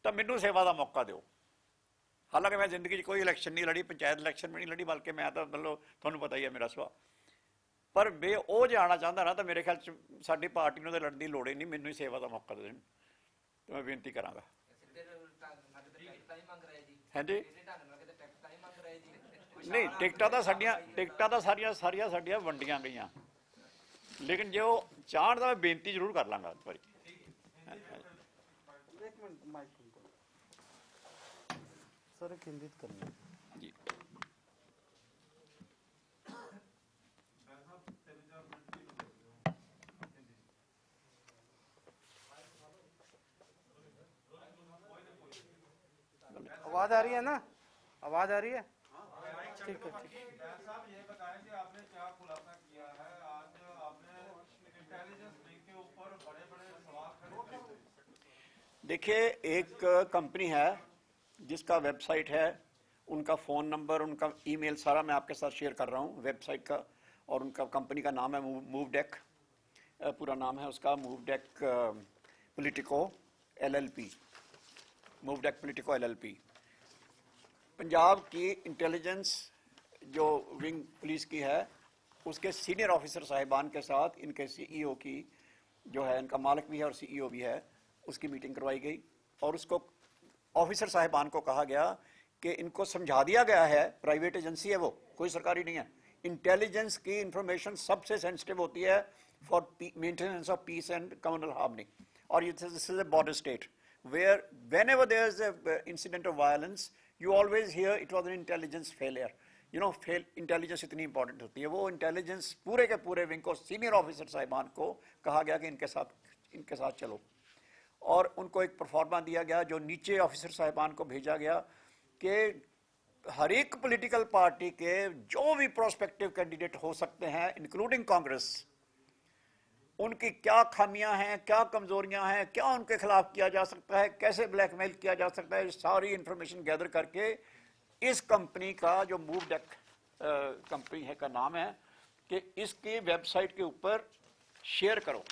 ਤਾਂ ਮੈਨੂੰ ਸੇਵਾ ਦਾ ਮੌਕਾ ਦਿਓ। ਹਾਲਾਂਕਿ ਮੈਂ ਜ਼ਿੰਦਗੀ 'ਚ ਕੋਈ ਇਲੈਕਸ਼ਨ ਨਹੀਂ ਲੜੀ, ਪੰਚਾਇਤ ਇਲੈਕਸ਼ਨ ਵੀ ਨਹੀਂ ਲੜੀ, ਬਲਕਿ ਮੈਂ ਤਾਂ ਮਤਲਬ ਤੁਹਾਨੂੰ ਪਤਾ ਹੀ ਹੈ ਮੇਰਾ ਸੁਭਾਅ। ਪਰ ਵੇ ਉਹ ਜੇ ਆਉਣਾ ਚਾਹੁੰਦਾ ਨਾ ਤਾਂ ਮੇਰੇ ਖਿਆਲ 'ਚ ਸਾਡੀ ਪਾਰਟੀ ਨੂੰ ਤਾਂ ਲੜਨ ਦੀ ਲੋੜ ਹੀ ਨਹੀਂ, ਮੈਨੂੰ ਹੀ ਸੇਵਾ ਦਾ ਮੌਕਾ ਦੇ ਦੇਣ, ਤਾਂ ਮੈਂ ਬੇਨਤੀ ਕਰਾਂਗਾ। ਹਾਂਜੀ, ਨਹੀਂ ਟਿਕਟਾਂ ਤਾਂ ਸਾਰੀਆਂ ਸਾਡੀਆਂ ਵੰਡੀਆਂ ਗਈਆਂ, ਲੇਕਿਨ ਜੇ ਉਹ ਚਾਹਣ ਤਾਂ ਮੈਂ ਬੇਨਤੀ ਜ਼ਰੂਰ ਕਰ ਲਾਂਗਾ ਇੱਕ ਵਾਰੀ। सर केंद्रित करना जी। आवाज आ रही है ना? आवाज आ रही है? ठीक है, ठीक है। साहब ये बताएं कि आपने क्या खुलासा किया है आज? आपने इंटेलिजेंस ब्रेक के ऊपर बड़े-बड़े सवाल खड़े किए। देखिए, एक कंपनी है जिसका वेबसाइट है, उनका फ़ोन नंबर, उनका ईमेल सारा मैं आपके साथ शेयर कर रहा हूँ, वेबसाइट का, और उनका कंपनी का नाम है मूवडेक, पूरा नाम है उसका Movedeck Politico LLP, Movedeck Politico LLP। Punjab की इंटेलिजेंस जो विंग पुलिस की है, उसके सीनियर ऑफिसर साहिबान के साथ इनके CEO की जो है, इनका मालिक भी है और CEO भी है, उसकी मीटिंग करवाई गई और उसको ऑफिसर साहिबान को कहा गया कि इनको समझा दिया गया है, प्राइवेट एजेंसी है वो, कोई सरकारी नहीं है, इंटेलिजेंस की इंफॉर्मेशन सबसे सेंसिटिव होती है for maintenance of peace and communal harmony, और this is a border state where whenever there is a incident of violence you always hear it was an intelligence failure, you know, intelligence इतनी important होती है। वो intelligence पूरे के पूरे wing को, senior officer साहिबान को कहा गया कि इनके साथ चलो, और उनको एक परफॉर्मा दिया गया जो नीचे ऑफिसर साहिबान को भेजा गया कि हर एक पॉलिटिकल पार्टी के जो भी प्रोस्पेक्टिव कैंडिडेट हो सकते हैं इंक्लूडिंग कांग्रेस, उनकी क्या खामियां हैं, क्या कमजोरियां हैं, क्या उनके खिलाफ किया जा सकता है, कैसे ब्लैकमेल किया जा सकता है, सारी इंफॉर्मेशन गैदर करके इस कंपनी का जो मूवडेक कंपनी है का नाम है कि इसकी वेबसाइट के ऊपर शेयर करो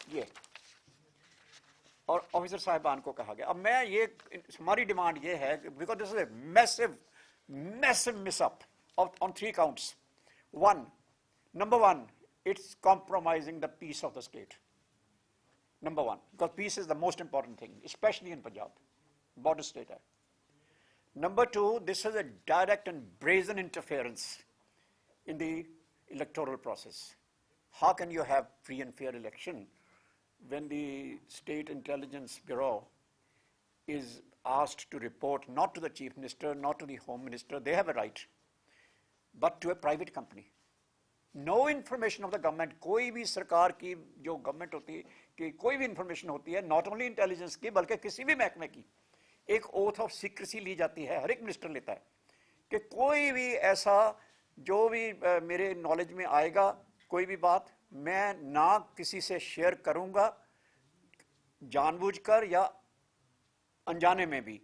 ये, और ऑफिसर साहिबान को कहा गया। अब मैं ये, हमारी डिमांड ये है कि because this is a massive massive mess up on 3 counts. Number one, it's compromising the peace of the state. Number one, because peace is the most important thing, especially in Punjab, border state. Number two, this is a direct and brazen interference in the electoral process. How can you have free and fair election when the State Intelligence Bureau is asked to report not to the Chief Minister, not to the Home Minister, they have a right, but to a private company. No information of the government, कोई भी सरकार की जो government होती है कि कोई भी इंफॉर्मेशन होती है, नॉट ओनली इंटेलिजेंस की बल्कि किसी भी महकमे की, एक ओथ ऑफ सीक्रेसी ली जाती है, हर एक मिनिस्टर लेता है कि कोई भी ऐसा जो भी मेरे नॉलेज में आएगा कोई भी बात मैं ना किसी से शेयर करूंगा जानबूझकर या अनजाने में भी,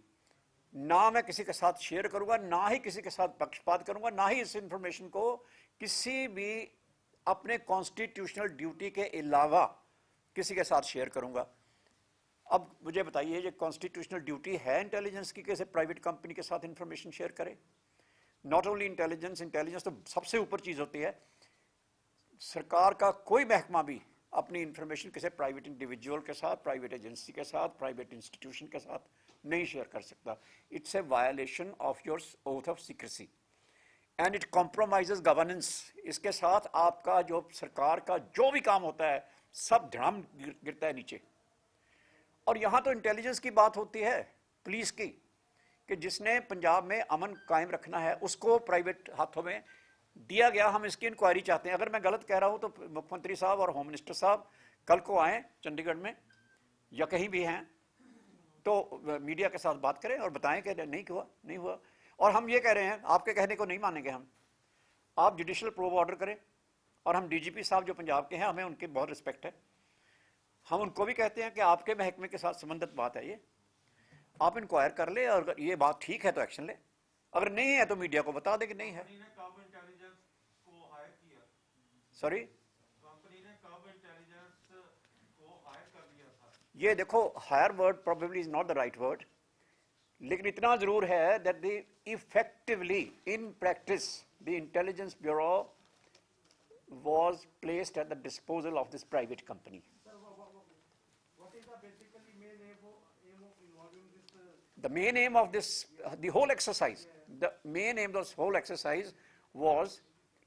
ना मैं किसी के साथ शेयर करूंगा, ना ही किसी के साथ पक्षपात करूंगा, ना ही इस इंफॉर्मेशन को किसी भी अपने कॉन्स्टिट्यूशनल ड्यूटी के अलावा किसी के साथ शेयर करूंगा। अब मुझे बताइए, ये कॉन्स्टिट्यूशनल ड्यूटी है इंटेलिजेंस की कैसे प्राइवेट कंपनी के साथ इंफॉर्मेशन शेयर करे? नॉट ओनली इंटेलिजेंस, इंटेलिजेंस तो सबसे ऊपर चीज होती है। सरकार का कोई महकमा भी अपनी इंफॉर्मेशन किसी प्राइवेट इंडिविजुअल के साथ, प्राइवेट एजेंसी के साथ, प्राइवेट इंस्टीट्यूशन के साथ नहीं शेयर कर सकता। It's a violation of your oath of secrecy and it compromises governance. इसके साथ आपका जो सरकार का जो भी काम होता है सब धड़ाम गिरता है नीचे। और यहां तो इंटेलिजेंस की बात होती है, पुलिस की, कि जिसने पंजाब में अमन कायम रखना है उसको प्राइवेट हाथों में दिया गया। हम इसकी इंक्वायरी चाहते हैं। अगर मैं गलत कह रहा हूं तो मुख्यमंत्री साहब और होम मिनिस्टर साहब कल को आए चंडीगढ़ में या कहीं भी हैं तो मीडिया के साथ बात करें और बताएं कि नहीं हुआ। और हम ये कह रहे हैं, आपके कहने को नहीं मानेंगे हम। आप जुडिशियल प्रोब ऑर्डर करें, और हम डीजीपी साहब जो पंजाब के हैं हमें उनकी बहुत रिस्पेक्ट है, हम उनको भी कहते हैं कि आपके महकमे के साथ संबंधित बात है ये, आप इंक्वायर कर ले और अगर ये बात ठीक है तो एक्शन ले, अगर नहीं है तो मीडिया को बता दे कि नहीं है। सॉरी, ये देखो higher word probably is not the right word, लेकिन इतना जरूर है that the effectively in practice the intelligence bureau was placed at the disposal of this private company. Sir, what is the basically main aim of involving this? The main aim of this, the whole exercise, the main aim of this whole exercise was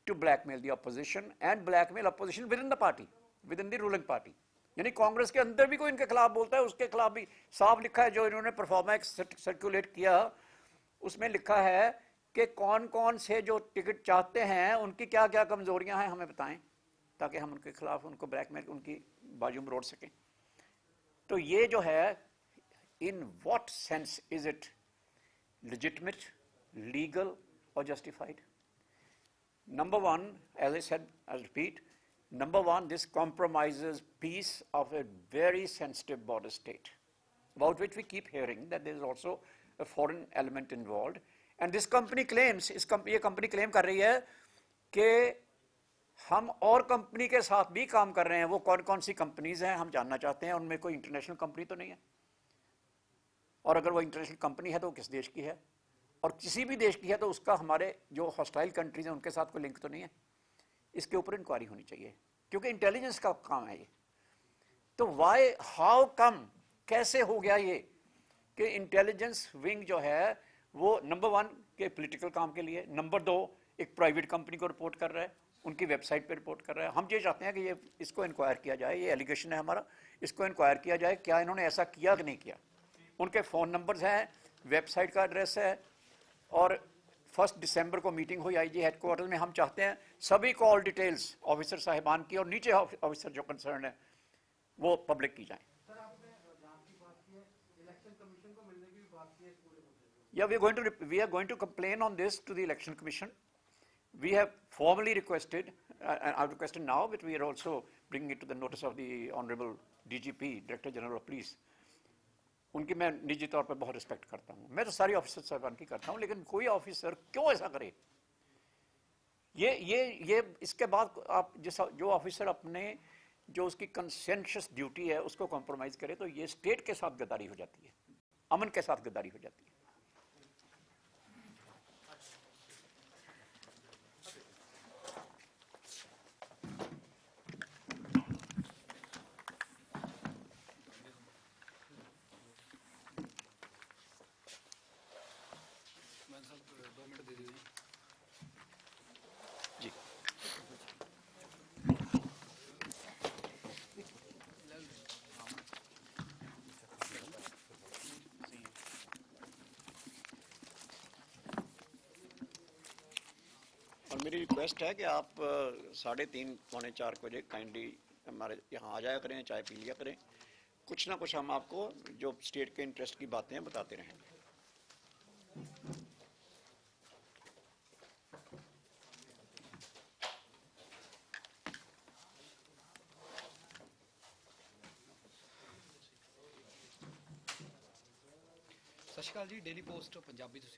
to blackmail the opposition and blackmail opposition within the party, within the ruling party. यानी कांग्रेस के अंदर भी कोई इनके खिलाफ बोलता है उसके खिलाफ भी साफ लिखा है। जो इन्होंने परफॉर्मेंस सर्कुलेट किया उसमें लिखा है कि कौन कौन से जो टिकट चाहते हैं उनकी क्या क्या कमजोरियां हैं हमें बताएं, ताकि हम उनके खिलाफ उनको ब्लैकमेल उनकी बाजू में रोड़ सकें। तो ये जो है, in what sense is it legitimate, legal और justified? Number one, as I said, I repeat, number one, this compromises peace of a very sensitive border state, about which we keep hearing that there is also a foreign element involved. And this company claims, ये company claim कर रही है कि हम और company के साथ भी काम कर रहे हैं। वो कौन कौन सी कंपनीज हैं हम जानना चाहते हैं, उनमें कोई इंटरनेशनल कंपनी तो नहीं है, और अगर वो इंटरनेशनल कंपनी है तो किस देश की है, और किसी भी देश की है तो उसका हमारे जो हॉस्टाइल कंट्रीज हैं उनके साथ कोई लिंक तो नहीं है। इसके ऊपर इंक्वायरी होनी चाहिए क्योंकि इंटेलिजेंस का काम है ये। तो वाई, हाउ कम, कैसे हो गया ये कि इंटेलिजेंस विंग जो है वो नंबर वन के पॉलिटिकल काम के लिए, नंबर दो एक प्राइवेट कंपनी को रिपोर्ट कर रहा है, उनकी वेबसाइट पे रिपोर्ट कर रहा है। हम ये चाहते हैं कि ये इसको इंक्वायर किया जाए, ये एलिगेशन है हमारा, इसको इंक्वायर किया जाए क्या इन्होंने ऐसा किया कि नहीं किया। उनके फ़ोन नंबर्स हैं, वेबसाइट का एड्रेस है, और 1 दिसंबर को मीटिंग हुई आईजी हेडक्वार्टर में। हम चाहते हैं सभी कॉल डिटेल्स ऑफिसर साहिबान की और नीचे ऑफिसर जो कंसर्न है वो पब्लिक की जाए। सर, आपने जांच की बात की है, इलेक्शन कमीशन को मिलने की भी बात की है इस पूरे मुद्दे पे। Yeah, we are going to complain on this to the Election Commission. We have formally requested, and I've requested now, but we are also bringing it to the notice of the Honorable DGP, Director General of Police. उनकी मैं निजी तौर पर बहुत respect करता हूँ, मैं तो सारी ऑफिसर साहबान की करता हूँ, लेकिन कोई ऑफिसर क्यों ऐसा करे? ये इसके बाद आप जो ऑफिसर अपने जो उसकी कंसेंशियस ड्यूटी है उसको कॉम्प्रोमाइज करे, तो ये स्टेट के साथ गद्दारी हो जाती है, अमन के साथ गद्दारी हो जाती है. जी और मेरी रिक्वेस्ट है कि आप 3:30 पौने 4 बजे काइंडली हमारे यहाँ आ जाया करें, चाय पी लिया करें, कुछ ना कुछ हम आपको जो स्टेट के इंटरेस्ट की बातें हैं बताते रहेंगे. ਸਤਿ ਸ਼੍ਰੀ ਅਕਾਲ ਜੀ, ਡੇਲੀ ਪੋਸਟ ਪੰਜਾਬੀ ਤੁਸੀਂ